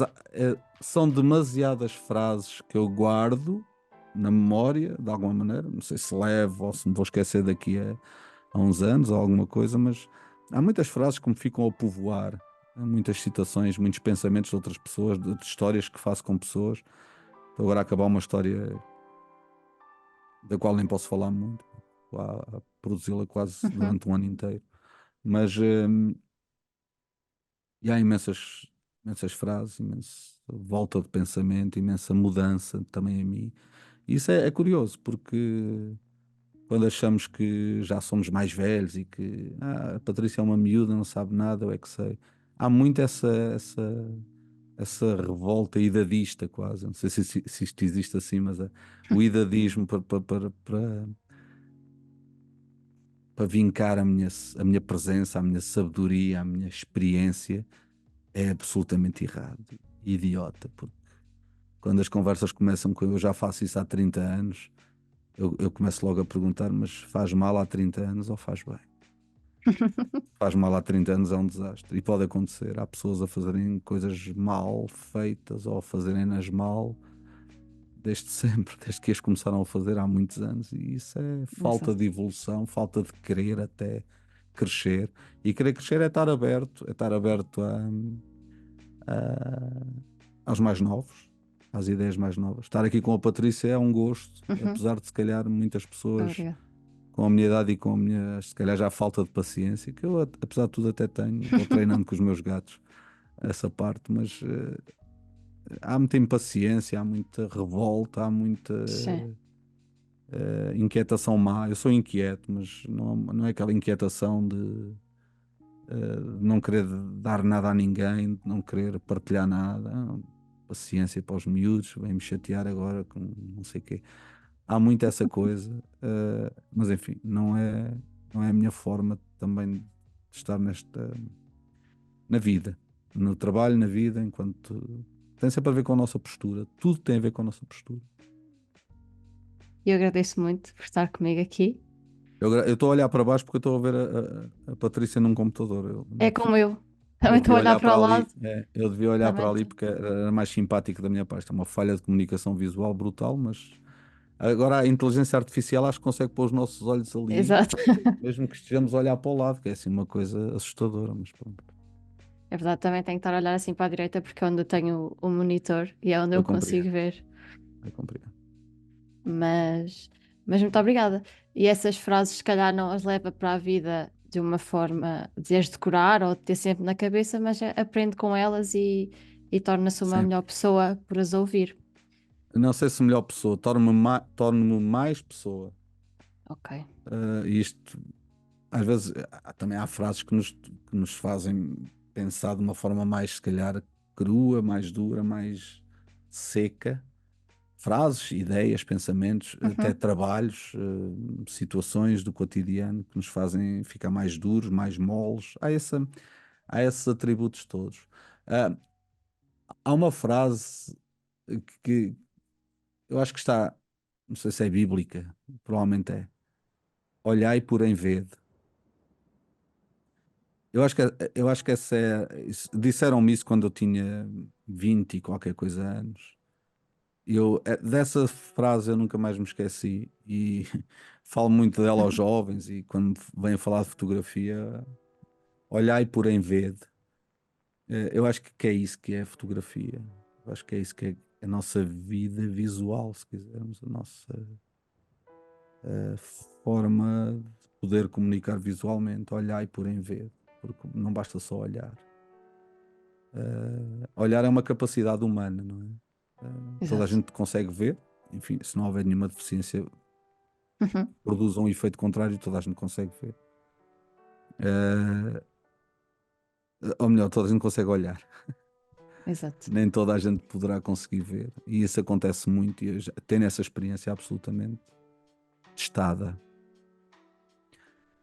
são demasiadas frases que eu guardo na memória, de alguma maneira, não sei se levo ou se me vou esquecer daqui a uns anos ou alguma coisa, mas há muitas frases que me ficam a povoar, há muitas citações, muitos pensamentos de outras pessoas, de histórias que faço com pessoas. Estou agora a acabar uma história da qual nem posso falar muito, estou a produzi-la quase Uhum. durante um ano inteiro, mas e há imensas frases, imensa volta de pensamento, imensa mudança também em mim. E isso é curioso, porque quando achamos que já somos mais velhos e que a Patrícia é uma miúda, não sabe nada, eu é que sei. Há muito essa revolta idadista quase. Não sei se isto existe assim, mas o idadismo para vincar a minha presença, a minha sabedoria, a minha experiência é absolutamente errado, idiota, porque quando as conversas começam com eu já faço isso há 30 anos, eu começo logo a perguntar, mas faz mal há 30 anos ou faz bem? Faz mal há 30 anos é um desastre. E pode acontecer. Há pessoas a fazerem coisas mal feitas ou a fazerem-nas mal desde sempre, desde que as começaram a fazer há muitos anos. E isso é falta Exato. de evolução, falta de querer até crescer. E querer crescer é estar aberto aos mais novos, às ideias mais novas. Estar aqui com a Patrícia é um gosto, Uhum. apesar de se calhar muitas pessoas Obrigada. com a minha idade e com a minha, se calhar já falta de paciência, que eu apesar de tudo até tenho, vou treinando com os meus gatos essa parte, mas há muita impaciência, há muita revolta, há muita Sim, inquietação má. Eu sou inquieto, mas não é aquela inquietação de não querer dar nada a ninguém, de não querer partilhar nada. Paciência para os miúdos, vem-me chatear agora com não sei o quê. Há muito essa coisa, mas enfim, não é a minha forma também de estar na vida, no trabalho, na vida, enquanto tem sempre a ver com a nossa postura, tudo tem a ver com a nossa postura. eu agradeço muito por estar comigo aqui. Eu estou a olhar para baixo porque eu estou a ver a Patrícia num computador. É como eu. Também Eu estou a devia olhar olhar para para o ali, lado. eu devia olhar para Também ali estou. porque era mais simpático da minha parte. É uma falha de comunicação visual brutal, mas agora a inteligência artificial acho que consegue pôr os nossos olhos ali, Exato. mesmo que estejamos a olhar para o lado, que é assim uma coisa assustadora, mas pronto, É verdade, também tenho que estar a olhar assim para a direita porque é onde eu tenho o monitor e é onde eu eu consigo compreendo, ver. eu compreendo. Mas, mas muito obrigada. E essas frases, se calhar, não as leva para a vida de uma forma de as decorar ou de ter sempre na cabeça, mas aprende com elas e torna-se uma Sim. melhor pessoa por as ouvir. Não sei se melhor pessoa, torno-me mais pessoa. Ok. E isto, às vezes, também há frases que nos fazem pensar de uma forma mais, se calhar, crua, mais dura, mais seca. Frases, ideias, pensamentos, até Uhum. trabalhos, situações do cotidiano que nos fazem ficar mais duros, mais moles. Há esses atributos todos. Ah, há uma frase que eu acho que está, não sei se é bíblica, provavelmente é. Olhai, porém vede. Eu acho que disseram-me isso quando eu tinha 20 e qualquer coisa anos. Dessa frase eu nunca mais me esqueci e falo muito dela aos jovens e quando venho falar de fotografia, olhai, porém vede. Eu acho que é isso que é a fotografia. Eu acho que é isso que é a nossa vida visual, se quisermos, a nossa forma de poder comunicar visualmente. Olhai, porém vede, porque não basta só olhar. Olhar é uma capacidade humana, não é? Toda a Exato. gente consegue ver, enfim, se não houver nenhuma deficiência, Uhum. produz um efeito contrário, toda a gente consegue ver. Eh, ou melhor, toda a gente consegue olhar, Exato. nem toda a gente poderá conseguir ver. E isso acontece muito, e eu já tenho essa experiência absolutamente testada.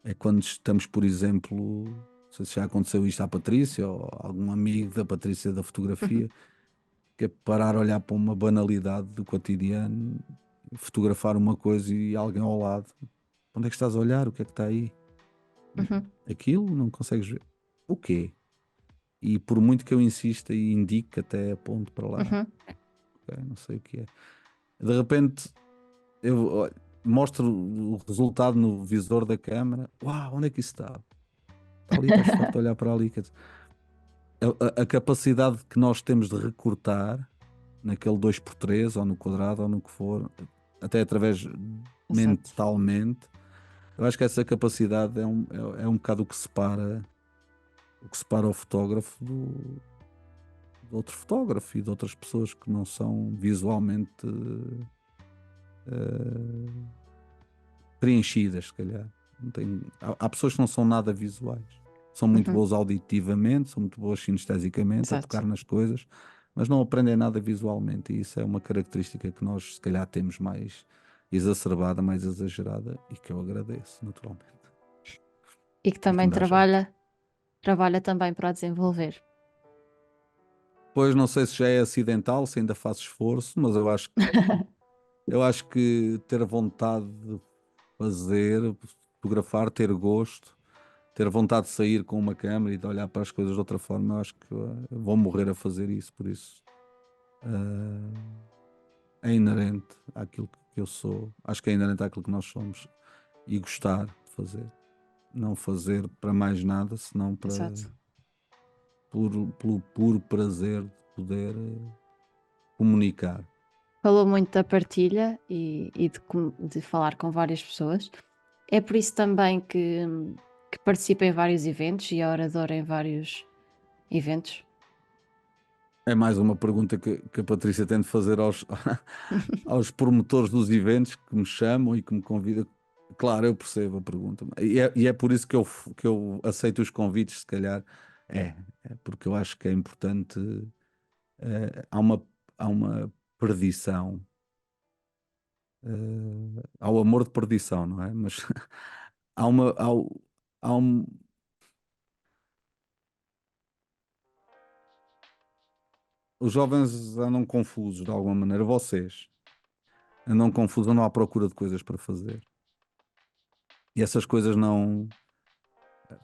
É quando estamos, por exemplo, não sei se já aconteceu isto à Patrícia ou a algum amigo da Patrícia da Uhum. fotografia, que é parar a olhar para uma banalidade do cotidiano, fotografar uma coisa e alguém ao lado. Onde é que estás a olhar? O que é que está aí? Uhum. Aquilo? Não consegues ver? O quê? E por muito que eu insista e indique, até aponto para lá, Uhum. ok, não sei o que é. De repente, mostro o resultado no visor da câmara. Uau, onde é que isso está? Está ali, estás farto de olhar para ali. Quer dizer, a capacidade que nós temos de recortar naquele 2x3 ou no quadrado ou no que for, até através Exato. mentalmente, eu acho que essa capacidade é um bocado o que separa o fotógrafo do outro fotógrafo e de outras pessoas que não são visualmente preenchidas, se calhar. Não há pessoas que não são nada visuais. São muito Uhum. boas auditivamente, são muito boas sinestesicamente, a Exato. tocar nas coisas, mas não aprendem nada visualmente. E isso é uma característica que nós, se calhar, temos mais exacerbada, mais exagerada e que eu agradeço, naturalmente. E que E que também me dá jeito. trabalha também para desenvolver. Pois não sei se já é acidental, se ainda faço esforço, mas eu acho que ter vontade de fazer, fotografar, ter gosto, ter vontade de sair com uma câmera e de olhar para as coisas de outra forma, eu acho que vou morrer a fazer isso, por isso é inerente àquilo que eu sou, acho que é inerente àquilo que nós somos e gostar de fazer, não fazer para mais nada, senão Exato. pelo puro prazer de poder comunicar. Falou muito da partilha e de falar com várias pessoas. É por isso também que participa em vários eventos e é oradora em vários eventos. É mais uma pergunta que a Patrícia tem de fazer aos promotores dos eventos que me chamam e que me convidam. Claro, eu percebo a pergunta. E é por isso que eu aceito os convites, se calhar. É porque eu acho que é importante. Há uma perdição. Há o amor de perdição, não é? Mas há uma. Há um, os jovens andam confusos de alguma maneira. Vocês andam confusos, andam à procura de coisas para fazer. E essas coisas não.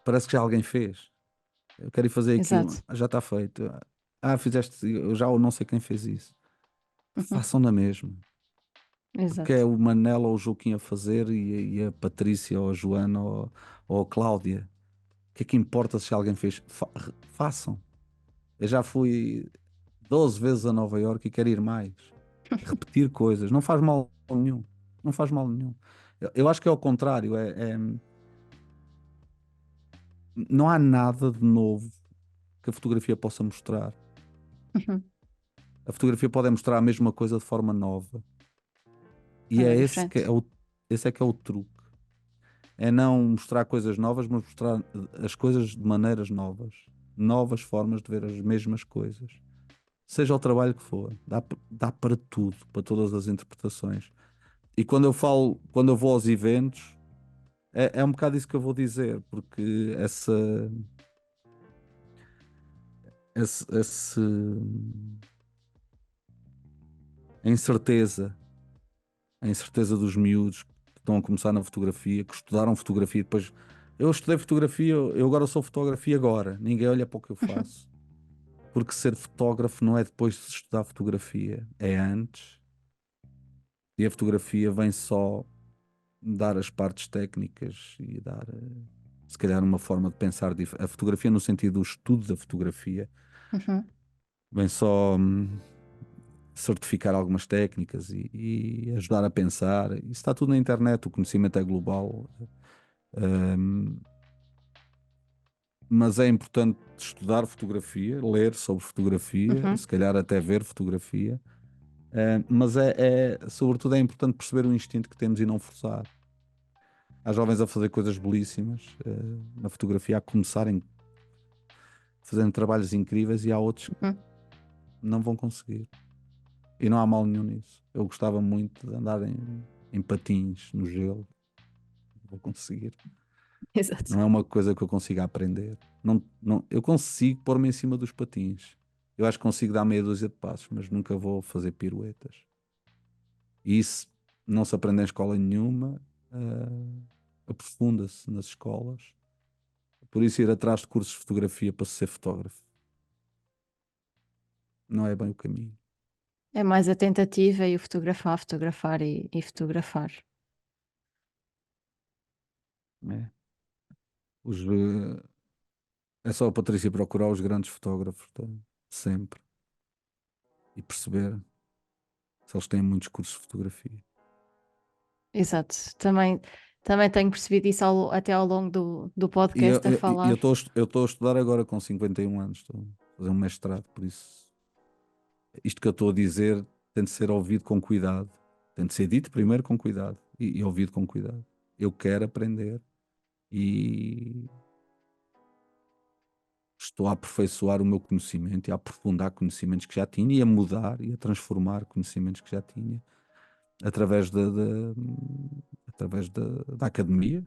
Parece que já alguém fez. Eu quero ir fazer aquilo. Exato. Já está feito. Fizeste. Eu já não sei quem fez isso. Uhum. Façam na mesma. Porque é Exato. o Manela ou o Joaquim a fazer e a Patrícia ou a Joana ou a Cláudia. O que é que importa se alguém fez? Façam. Eu já fui 12 vezes a Nova Iorque e quero ir mais. Repetir coisas. Não faz mal nenhum. Não faz mal nenhum. Eu acho que é ao contrário. Não há nada de novo que a fotografia possa mostrar. Uhum. A fotografia pode mostrar a mesma coisa de forma nova. E Mas é é diferente. esse é que é o truque. É não mostrar coisas novas, mas mostrar as coisas de maneiras novas. Novas formas de ver as mesmas coisas. Seja o trabalho que for. Dá para tudo, para todas as interpretações. E quando eu vou aos eventos, é um bocado isso que eu vou dizer, porque esse a incerteza, a incerteza dos miúdos que estão a começar na fotografia, que estudaram fotografia, depois eu estudei fotografia, eu agora sou fotógrafo e agora ninguém olha para o que eu Uhum. faço. Porque ser fotógrafo não é depois de se estudar fotografia, é antes. E a fotografia vem só dar as partes técnicas e dar, se calhar, uma forma de pensar diferente. A fotografia, no sentido do estudo da fotografia, Uhum. vem só certificar algumas técnicas e ajudar a pensar. Isso está tudo na internet, o conhecimento é global. Hum, mas é importante estudar fotografia, ler sobre fotografia, Uhum. se calhar até ver fotografia. Mas sobretudo é importante perceber o instinto que temos e não forçar. Há jovens a fazer coisas belíssimas na fotografia, a começarem fazendo trabalhos incríveis e há outros que Uhum. não vão conseguir. E não há mal nenhum nisso. Eu gostava muito de andar em patins no gelo. Vou conseguir. Exato. Não é uma coisa que eu consiga aprender. Não, não, eu consigo pôr-me em cima dos patins. Eu acho que consigo dar meia dúzia de passos, mas nunca vou fazer piruetas. E isso não se aprende em escola nenhuma. Aprofunda-se nas escolas. Por isso, ir atrás de cursos de fotografia para ser fotógrafo não é bem o caminho. É mais a tentativa e o fotografar, fotografar e fotografar. É. É só a Patrícia procurar os grandes fotógrafos de sempre e perceber se eles têm muitos cursos de fotografia. Exato. Também tenho percebido isso até ao longo do E podcast a falar. eu estou a estudar agora com 51 anos, estou a fazer um mestrado, por isso isto que eu estou a dizer tem de ser ouvido com cuidado. Tem de ser dito primeiro com cuidado e ouvido com cuidado. Eu quero aprender e estou a aperfeiçoar o meu conhecimento e a aprofundar conhecimentos que já tinha e a mudar e a transformar conhecimentos que já tinha através da academia,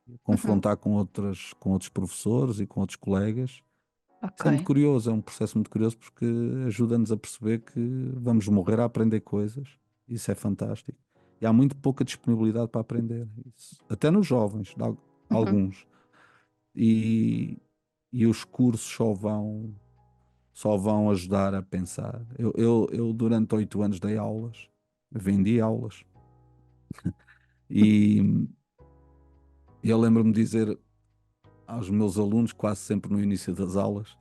Uhum. confrontar com outros professores e com outros colegas. Isso é muito Ok. curioso, é um processo muito curioso porque ajuda-nos a perceber que vamos morrer a aprender coisas. Isso é fantástico. E há muito pouca disponibilidade para aprender. Isso. Até nos jovens, Uhum. alguns. E, e os cursos só vão ajudar a pensar. Eu durante 8 anos dei aulas, vendi aulas. E eu lembro-me de dizer aos meus alunos, quase sempre no início das aulas,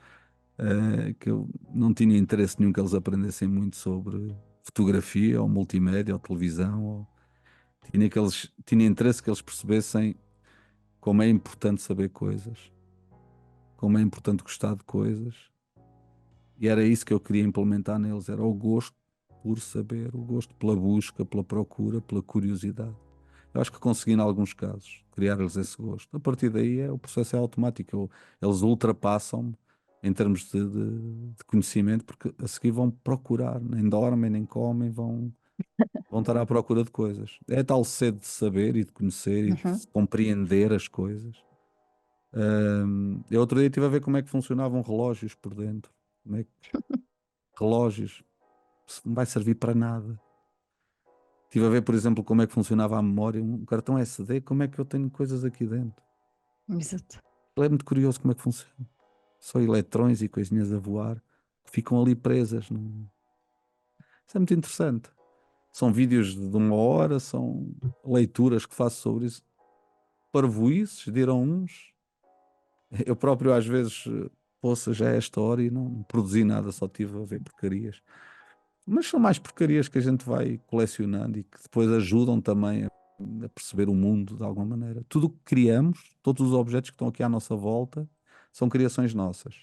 que eu não tinha interesse nenhum que eles aprendessem muito sobre fotografia ou multimédia ou televisão. Tinha interesse que eles percebessem como é importante saber coisas, como é importante gostar de coisas. E era isso que eu queria implementar neles, era o gosto por saber, o gosto pela busca, pela procura, pela curiosidade. Eu acho que consegui, em alguns casos, criar-lhes esse gosto. A partir daí o processo é automático. Eles ultrapassam-me em termos de conhecimento, porque a seguir vão procurar, nem dormem, nem comem, vão estar à procura de coisas. É tal sede de saber e de conhecer e de Uhum. compreender as coisas. Eu outro dia estive a ver como é que funcionavam relógios por dentro. Como é que relógios não vai servir para nada. Estive a ver, por exemplo, como é que funcionava a memória, um cartão SD, como é que eu tenho coisas aqui dentro. Exato. É muito curioso como é que funciona. Só eletrões e coisinhas a voar que ficam ali presas. Isso é muito interessante. São vídeos de 1 hora, são leituras que faço sobre isso. Parvoíces, dirão uns. Eu próprio às vezes, poça, já é esta hora e não produzi nada, só estive a ver porcarias. Mas são mais porcarias que a gente vai colecionando e que depois ajudam também. a perceber o mundo de alguma maneira. Tudo o que criamos, todos os objetos que estão aqui à nossa volta, são criações nossas.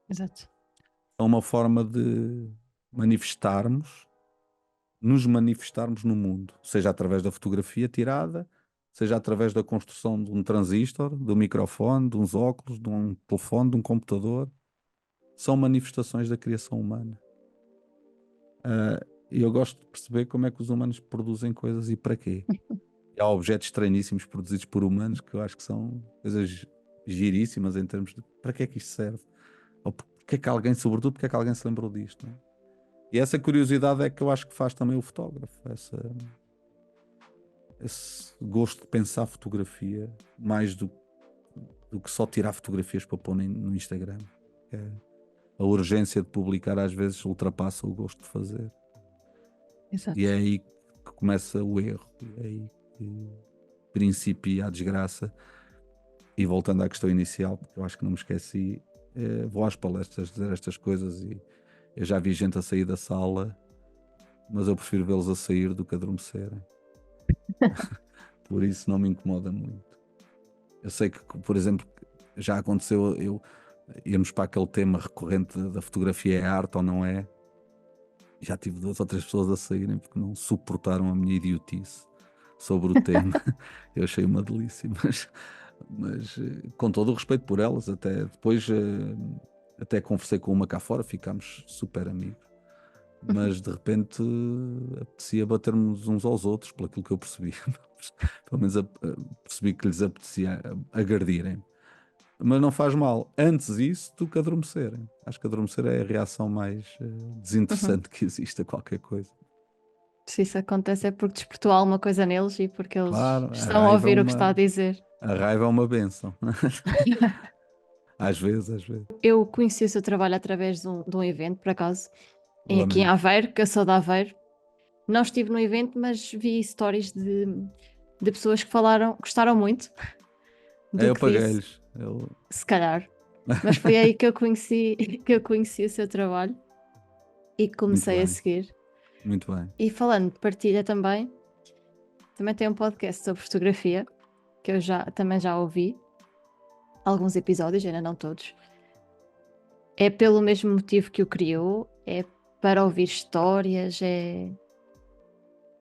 Exato. É uma forma de manifestarmos, nos manifestarmos no mundo, seja através da fotografia tirada, seja através da construção de um transistor, de um microfone, de uns óculos, de um telefone, de um computador. São manifestações da criação humana. E eu gosto de perceber como é que os humanos produzem coisas e para quê. E há objetos estranhíssimos produzidos por humanos que eu acho que são coisas giríssimas em termos de para que é que isto serve? Ou porque é que alguém, sobretudo, porque é que alguém se lembrou disto? Não é? E essa curiosidade é que eu acho que faz também o fotógrafo. Esse gosto de pensar fotografia mais do que só tirar fotografias para pôr no Instagram. A urgência de publicar às vezes ultrapassa o gosto de fazer. Exato. E é aí que começa o erro. E é aí que principia a desgraça. E voltando à questão inicial, porque eu acho que não me esqueci, vou às palestras dizer estas coisas e eu já vi gente a sair da sala, mas eu prefiro vê-los a sair do que adormecerem. Por isso não me incomoda muito. Eu sei que, por exemplo, já aconteceu irmos para aquele tema recorrente da fotografia é arte ou não é. Já tive 2 ou 3 pessoas a saírem porque não suportaram a minha idiotice sobre o tema. Eu achei uma delícia, mas com todo o respeito por elas, até depois até conversei com uma cá fora, ficámos super amigos. Mas de repente apetecia batermos uns aos outros, pelo aquilo que eu percebi. Pelo menos percebi que lhes apetecia agredirem. Mas não faz mal, antes isso do que adormecerem. Acho que adormecer é a reação mais desinteressante que existe a qualquer coisa. Se isso acontece é porque despertou alguma coisa neles e porque eles Claro, estão a ouvir o que está a dizer. a raiva é uma bênção. Às vezes, às vezes. Eu conheci o seu trabalho através de um evento, por acaso, aqui em Lamento. Aveiro, que eu sou de Aveiro. Não estive no evento, mas vi stories de pessoas que falaram, gostaram muito do Eu que disse, paguei-lhes. Eu... se calhar. Mas foi aí que eu conheci, que eu conheci o seu trabalho e que Muito comecei a bem, seguir. muito bem. E falando de partilha também tem um podcast sobre fotografia, que eu também já ouvi alguns episódios, ainda não todos. É pelo mesmo motivo que o criou, é para ouvir histórias,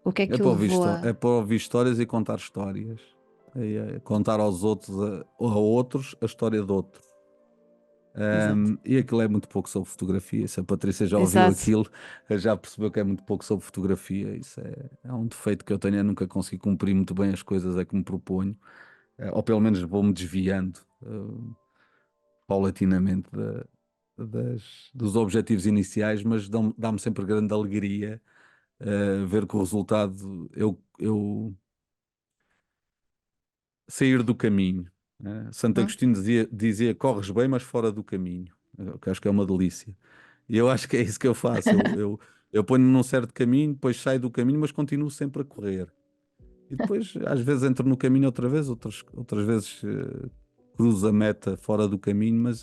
o que é que o levou É a... para ouvir histórias e contar histórias. É contar aos outros, a outros, a história de outros. Exato, E aquilo é muito pouco sobre fotografia. Se a Patrícia já ouviu exato. aquilo, já percebeu que é muito pouco sobre fotografia. Isso é um defeito que eu tenho, é nunca conseguir cumprir muito bem as coisas a que me proponho. Ou pelo menos vou-me desviando paulatinamente dos objetivos iniciais, mas dá-me sempre grande alegria ver que o resultado eu sair do caminho. Né? Santo Hum? Agostinho dizia corres bem, mas fora do caminho, que acho que é uma delícia. E eu acho que é isso que eu faço. Eu ponho-me num certo caminho, depois saio do caminho, mas continuo sempre a correr. E depois, às vezes, entro no caminho outra vez, outras vezes cruzo a meta fora do caminho, mas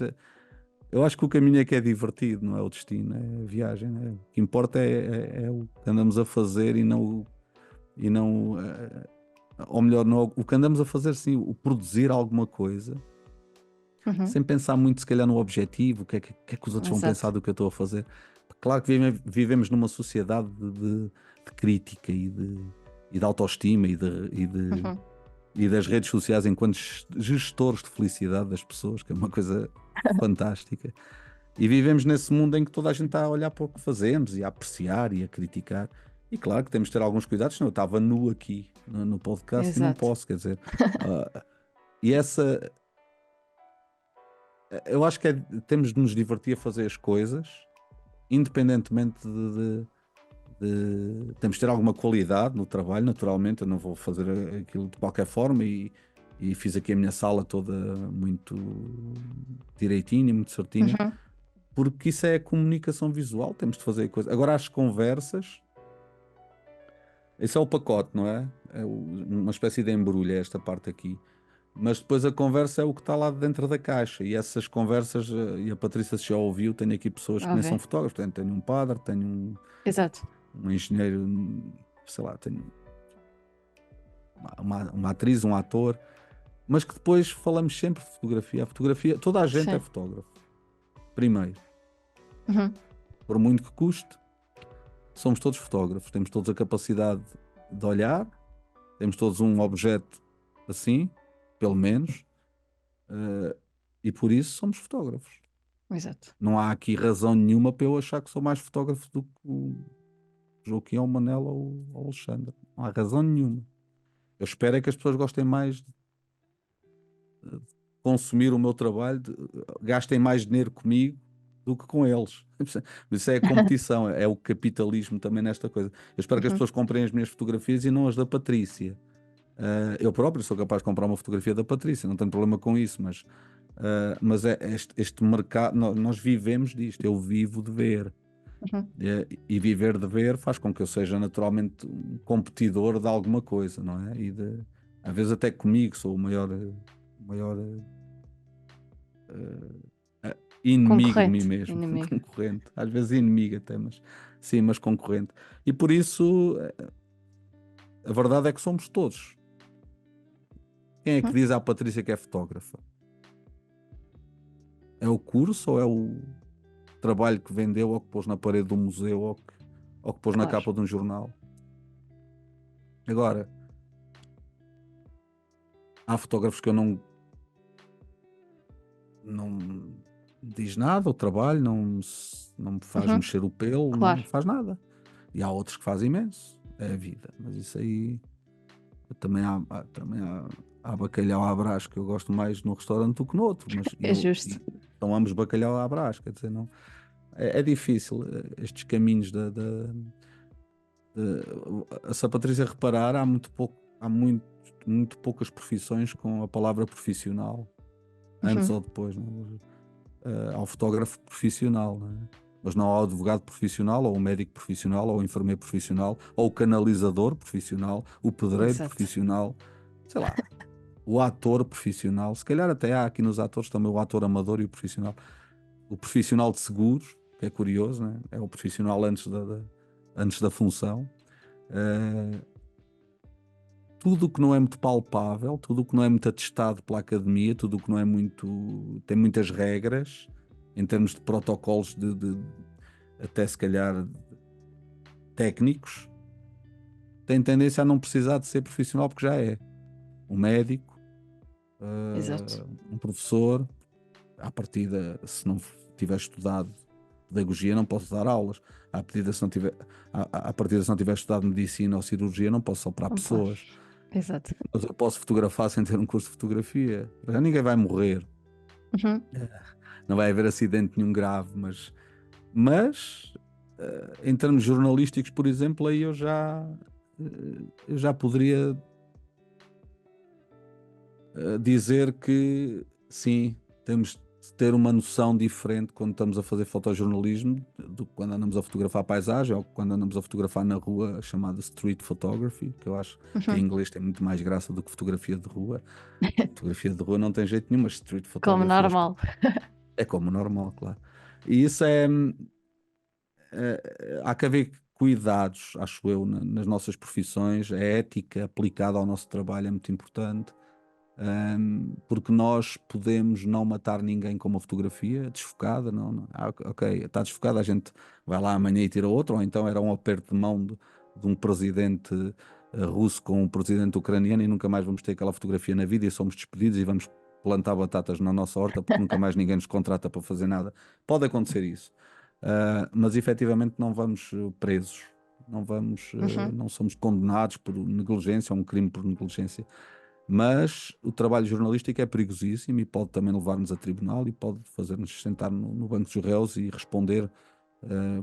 eu acho que o caminho é que é divertido, não é o destino, é a viagem. O que importa é o que andamos a fazer e não ou melhor, não, o que andamos a fazer, sim, o produzir alguma coisa, Uhum. sem pensar muito, se calhar, no objetivo, o que é que os outros vão pensar Exato. do que eu estou a fazer. Claro que vivemos numa sociedade de crítica e de autoestima Uhum. e das redes sociais enquanto gestores de felicidade das pessoas, que é uma coisa fantástica. E vivemos nesse mundo em que toda a gente está a olhar para o que fazemos e a apreciar e a criticar. E claro que temos de ter alguns cuidados, senão eu estava nu aqui no podcast e não Exato. posso, quer dizer. E essa, eu acho que temos de nos divertir a fazer as coisas, independentemente temos de ter alguma qualidade no trabalho, naturalmente. Eu não vou fazer aquilo de qualquer forma e fiz aqui a minha sala toda muito direitinha, muito certinha. Uhum. Porque isso é comunicação visual, temos de fazer coisas. Agora, as conversas, esse é o pacote, não é? Uma espécie de embrulho, é esta parte aqui. Mas depois a conversa é o que está lá dentro da caixa. E essas conversas, e a Patrícia se já ouviu, tenho aqui pessoas que A nem são ver. fotógrafos, tenho um padre, tenho Exato. um engenheiro, sei lá, uma atriz, um ator, mas que depois falamos sempre de fotografia. A fotografia, toda a gente Sim. é fotógrafo, primeiro. Uhum. Por muito que custe, somos todos fotógrafos, temos todos a capacidade de olhar, temos todos um objeto assim, pelo menos, e por isso somos fotógrafos. Exato. Não há aqui razão nenhuma para eu achar que sou mais fotógrafo do que o Joaquim, ou o Manela ou o Alexandre. Não há razão nenhuma. Eu espero é que as pessoas gostem mais de consumir o meu trabalho, gastem mais dinheiro comigo do que com eles. Isso é a competição, é o capitalismo também nesta coisa. Eu espero que as Uhum. pessoas comprem as minhas fotografias e não as da Patrícia. Eu próprio sou capaz de comprar uma fotografia da Patrícia, não tenho problema com isso, mas é este mercado, nós vivemos disto, eu vivo de ver. Uhum. E viver de ver faz com que eu seja naturalmente um competidor de alguma coisa, não é? Às vezes até comigo sou o maior inimigo de mim Concorrente. mesmo, Inimigo. concorrente, às vezes inimigo até, mas sim, mas concorrente. E por isso a verdade é que somos todos. Quem é que Uhum. diz à Patrícia que é fotógrafa? É o curso ou é o trabalho que vendeu ou que pôs na parede do museu ou que pôs na Claro. capa de um jornal? Agora, há fotógrafos que eu não diz nada, o trabalho não me faz Uhum. mexer o pelo, não Claro. faz nada. E há outros que fazem imenso, é a vida. Mas isso aí também há bacalhau à Brás que eu gosto mais no restaurante do que no outro, mas É justo. são ambos bacalhau à Brás, quer dizer, não, é difícil estes caminhos se a Patrícia reparar, há muito poucas profissões com a palavra profissional, antes Uhum. ou depois, não é? Ao fotógrafo profissional, não é? Mas não ao advogado profissional, ou o médico profissional, ou o enfermeiro profissional, ou o canalizador profissional, o pedreiro Exato. profissional, sei lá, o ator profissional. Se calhar até há aqui nos atores também o ator amador e o profissional. O profissional de seguros, que é curioso, né? É o profissional antes da função. Tudo o que não é muito palpável, tudo o que não é muito atestado pela academia, tudo o que não é muito, tem muitas regras em termos de protocolos até se calhar técnicos, tem tendência a não precisar de ser profissional porque já é um médico, Exato. um professor. À partida, se não tiver estudado pedagogia, não posso dar aulas. À partida, se não tiver estudado medicina ou cirurgia, não posso operar Não pessoas. podes. Exato. Mas eu posso fotografar sem ter um curso de fotografia. Já ninguém vai morrer, Uhum. não vai haver acidente nenhum grave, mas em termos jornalísticos, por exemplo, aí eu já poderia dizer que sim, temos de ter uma noção diferente quando estamos a fazer fotojornalismo do que quando andamos a fotografar a paisagem ou quando andamos a fotografar na rua, chamada street photography, que eu acho que em Uhum. inglês tem muito mais graça do que fotografia de rua. Fotografia de rua não tem jeito nenhum, mas street Como photography normal. é como normal, claro. E isso há que haver cuidados, acho eu, nas nossas profissões. A ética aplicada ao nosso trabalho é muito importante, porque nós podemos não matar ninguém com uma fotografia desfocada. Ok, está desfocada, a gente vai lá amanhã e tira outra, ou então era um aperto de mão de um presidente russo com um presidente ucraniano e nunca mais vamos ter aquela fotografia na vida e somos despedidos e vamos plantar batatas na nossa horta porque nunca mais ninguém nos contrata para fazer nada. Pode acontecer isso. Mas efetivamente não vamos presos, Uhum. não somos condenados por negligência, ou um crime por negligência. Mas o trabalho jornalístico é perigosíssimo e pode também levar-nos a tribunal e pode fazer-nos sentar no banco dos réus e responder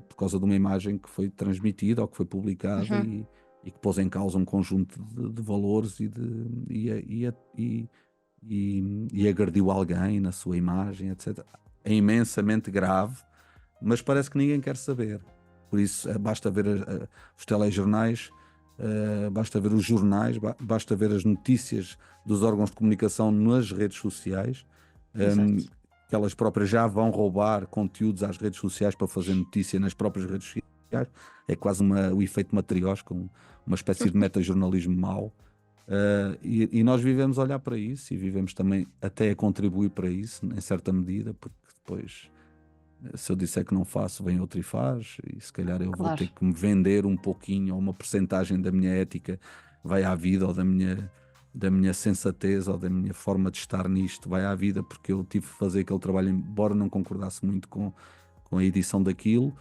por causa de uma imagem que foi transmitida ou que foi publicada Uhum. e que pôs em causa um conjunto de valores e agrediu alguém na sua imagem, etc. É imensamente grave, mas parece que ninguém quer saber. Por isso, basta ver os telejornais, basta ver os jornais, basta ver as notícias dos órgãos de comunicação nas redes sociais, Exato. que elas próprias já vão roubar conteúdos às redes sociais para fazer notícia nas próprias redes sociais. É quase o efeito matriosca, uma espécie de metajornalismo mau. E nós vivemos a olhar para isso e vivemos também até a contribuir para isso, em certa medida, porque depois, se eu disser que não faço, vem outro e faz, e se calhar eu vou Claro. ter que me vender um pouquinho, ou uma percentagem da minha ética vai à vida, ou da minha sensatez, ou da minha forma de estar nisto, vai à vida, porque eu tive que fazer aquele trabalho, embora não concordasse muito com a edição daquilo.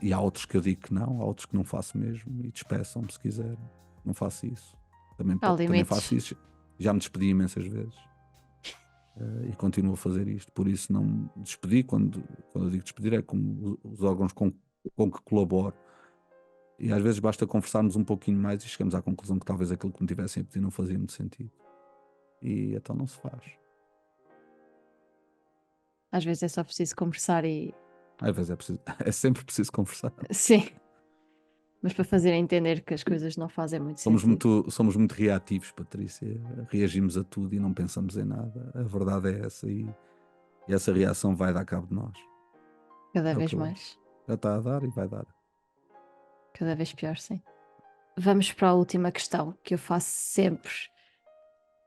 E há outros que eu digo que não, há outros que não faço mesmo, e despeçam-me se quiserem. Não faço isso. Há Também limites. faço isso. Já me despedi imensas vezes. E continuo a fazer isto. Por isso não me despedi. Quando eu digo despedir, é como os órgãos com que colaboro. E às vezes basta conversarmos um pouquinho mais e chegamos à conclusão que talvez aquilo que me tivessem a pedir não fazia muito sentido. E então não se faz. Às vezes é só preciso conversar e. Às vezes é sempre preciso conversar. Sim. Mas para fazer entender que as coisas não fazem muito sentido. Somos muito reativos, Patrícia. Reagimos a tudo e não pensamos em nada. A verdade é essa e essa reação vai dar cabo de nós. Cada É o vez que eu mais. acho. Já está a dar e vai dar. Cada vez pior, sim. Vamos para a última questão que eu faço sempre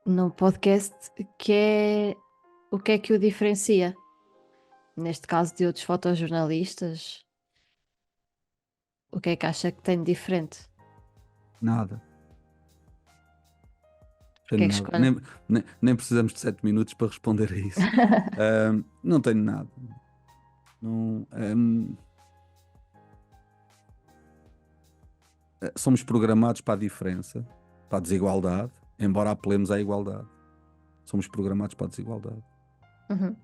no podcast, que é o que é que o diferencia? Neste caso de outros fotojornalistas, o que é que acha que tem de diferente? Nada. Porque Tenho é que nada. escolhe? Nem precisamos de 7 minutos para responder a isso. Não tenho nada. Não, somos programados para a diferença, para a desigualdade, embora apelemos à igualdade. Somos programados para a desigualdade. Uhum.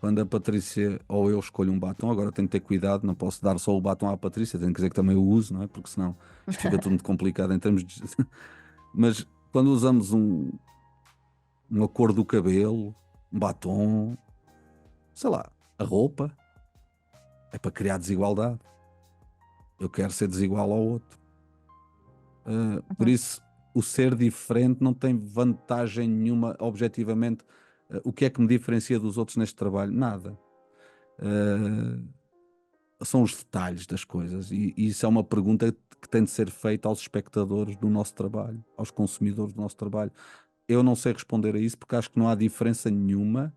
Quando a Patrícia ou eu escolho um batom, agora tenho que ter cuidado, não posso dar só o batom à Patrícia, tenho que dizer que também o uso, não é? Porque senão isto fica tudo muito complicado em termos de. Mas quando usamos uma cor do cabelo, um batom, sei lá, a roupa, é para criar desigualdade. Eu quero ser desigual ao outro. Por Uhum. isso, o ser diferente não tem vantagem nenhuma, objetivamente. O que é que me diferencia dos outros neste trabalho? Nada. São os detalhes das coisas e isso é uma pergunta que tem de ser feita aos espectadores do nosso trabalho, aos consumidores do nosso trabalho. Eu não sei responder a isso porque acho que não há diferença nenhuma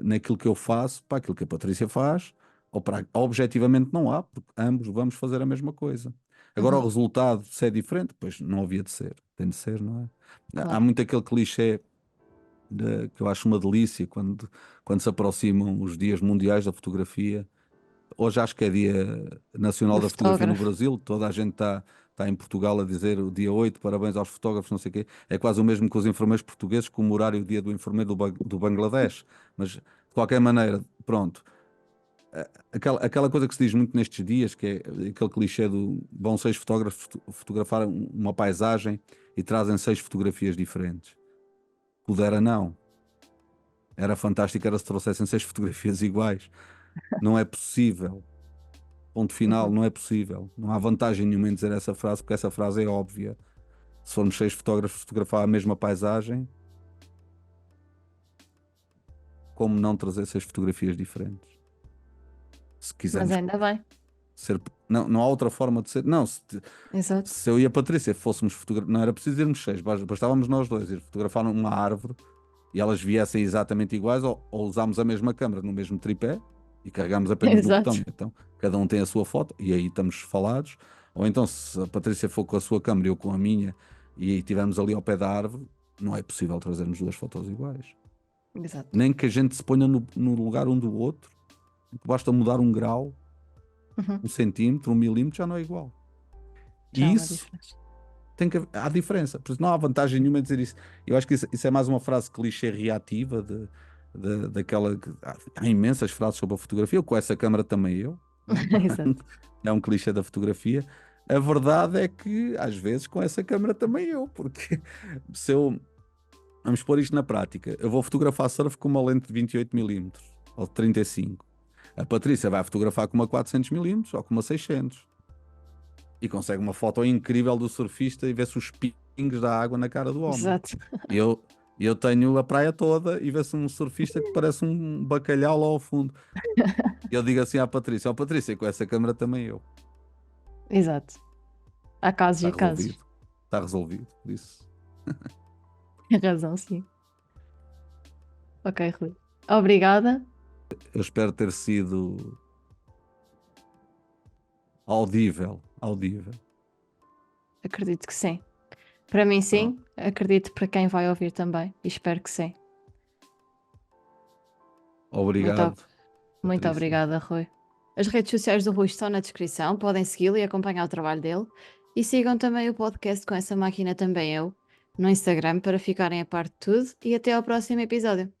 naquilo que eu faço para aquilo que a Patrícia faz, objetivamente não há, porque ambos vamos fazer a mesma coisa. Agora, o Uhum. resultado, se é diferente, pois não havia de ser, tem de ser, não é? Há Claro. muito aquele clichê que eu acho uma delícia quando se aproximam os dias mundiais da fotografia. Hoje acho que é Dia Nacional Do da Fotografia no fotógrafo. Brasil, toda a gente está em Portugal a dizer o dia 8 parabéns aos fotógrafos, não sei o quê. É quase o mesmo que os enfermeiros portugueses comemorarem o dia do enfermeiro do Bangladesh. Mas, de qualquer maneira, pronto. Aquela coisa que se diz muito nestes dias, que é aquele clichê do vão 6 fotógrafos fotografar uma paisagem e trazem 6 fotografias diferentes. Pudera não. Era fantástico, era se trouxessem 6 fotografias iguais. Não é possível. Ponto final, Uhum. não é possível. Não há vantagem nenhuma em dizer essa frase, porque essa frase é óbvia. Se formos 6 fotógrafos fotografar a mesma paisagem, como não trazer 6 fotografias diferentes? Se Mas quisermos ainda bem. ser. Não, não há outra forma de ser. Não, Exato. se eu e a Patrícia fôssemos fotografar. Não era preciso irmos 6, bastávamos nós dois ir fotografar uma árvore e elas viessem exatamente iguais, ou usámos a mesma câmera no mesmo tripé e carregámos apenas no botão. Exato. Então, cada um tem a sua foto e aí estamos falados. Ou então, se a Patrícia for com a sua câmera e eu com a minha e estivermos ali ao pé da árvore, não é possível trazermos 2 fotos iguais. Exato. Nem que a gente se ponha no lugar um do outro, basta mudar um grau, Uhum. 1 centímetro, 1 milímetro, já não é igual. Já há E uma isso diferença. há diferença, por isso não há vantagem nenhuma em dizer isso. Eu acho que isso é mais uma frase clichê reativa daquela que há imensas frases sobre a fotografia, eu com essa câmara também eu, não Exato. é? É um clichê da fotografia. A verdade é que às vezes com essa câmara também eu, porque se eu vamos pôr isto na prática, eu vou fotografar surf com uma lente de 28 milímetros ou de 35. A Patrícia vai fotografar com uma 400 milímetros ou com uma 600 e consegue uma foto incrível do surfista e vê-se os pingos da água na cara do homem. Exato. E eu tenho a praia toda e vê-se um surfista que parece um bacalhau lá ao fundo. E eu digo assim à Patrícia: Ó Patrícia, com essa câmera também eu. Exato. Há casos Está e casos. resolvido. Está resolvido. Por isso. Tem razão, sim. Ok, Rui. Obrigada. Eu espero ter sido audível, audível. Acredito que sim. Para mim, Pronto. sim. Acredito para quem vai ouvir também. E espero que sim. Muito, Obrigado, muito Patrícia. obrigada, Rui. As redes sociais do Rui estão na descrição. Podem segui-lo e acompanhar o trabalho dele. E sigam também o podcast Com Essa Máquina Também Eu no Instagram para ficarem a par de tudo. E até ao próximo episódio.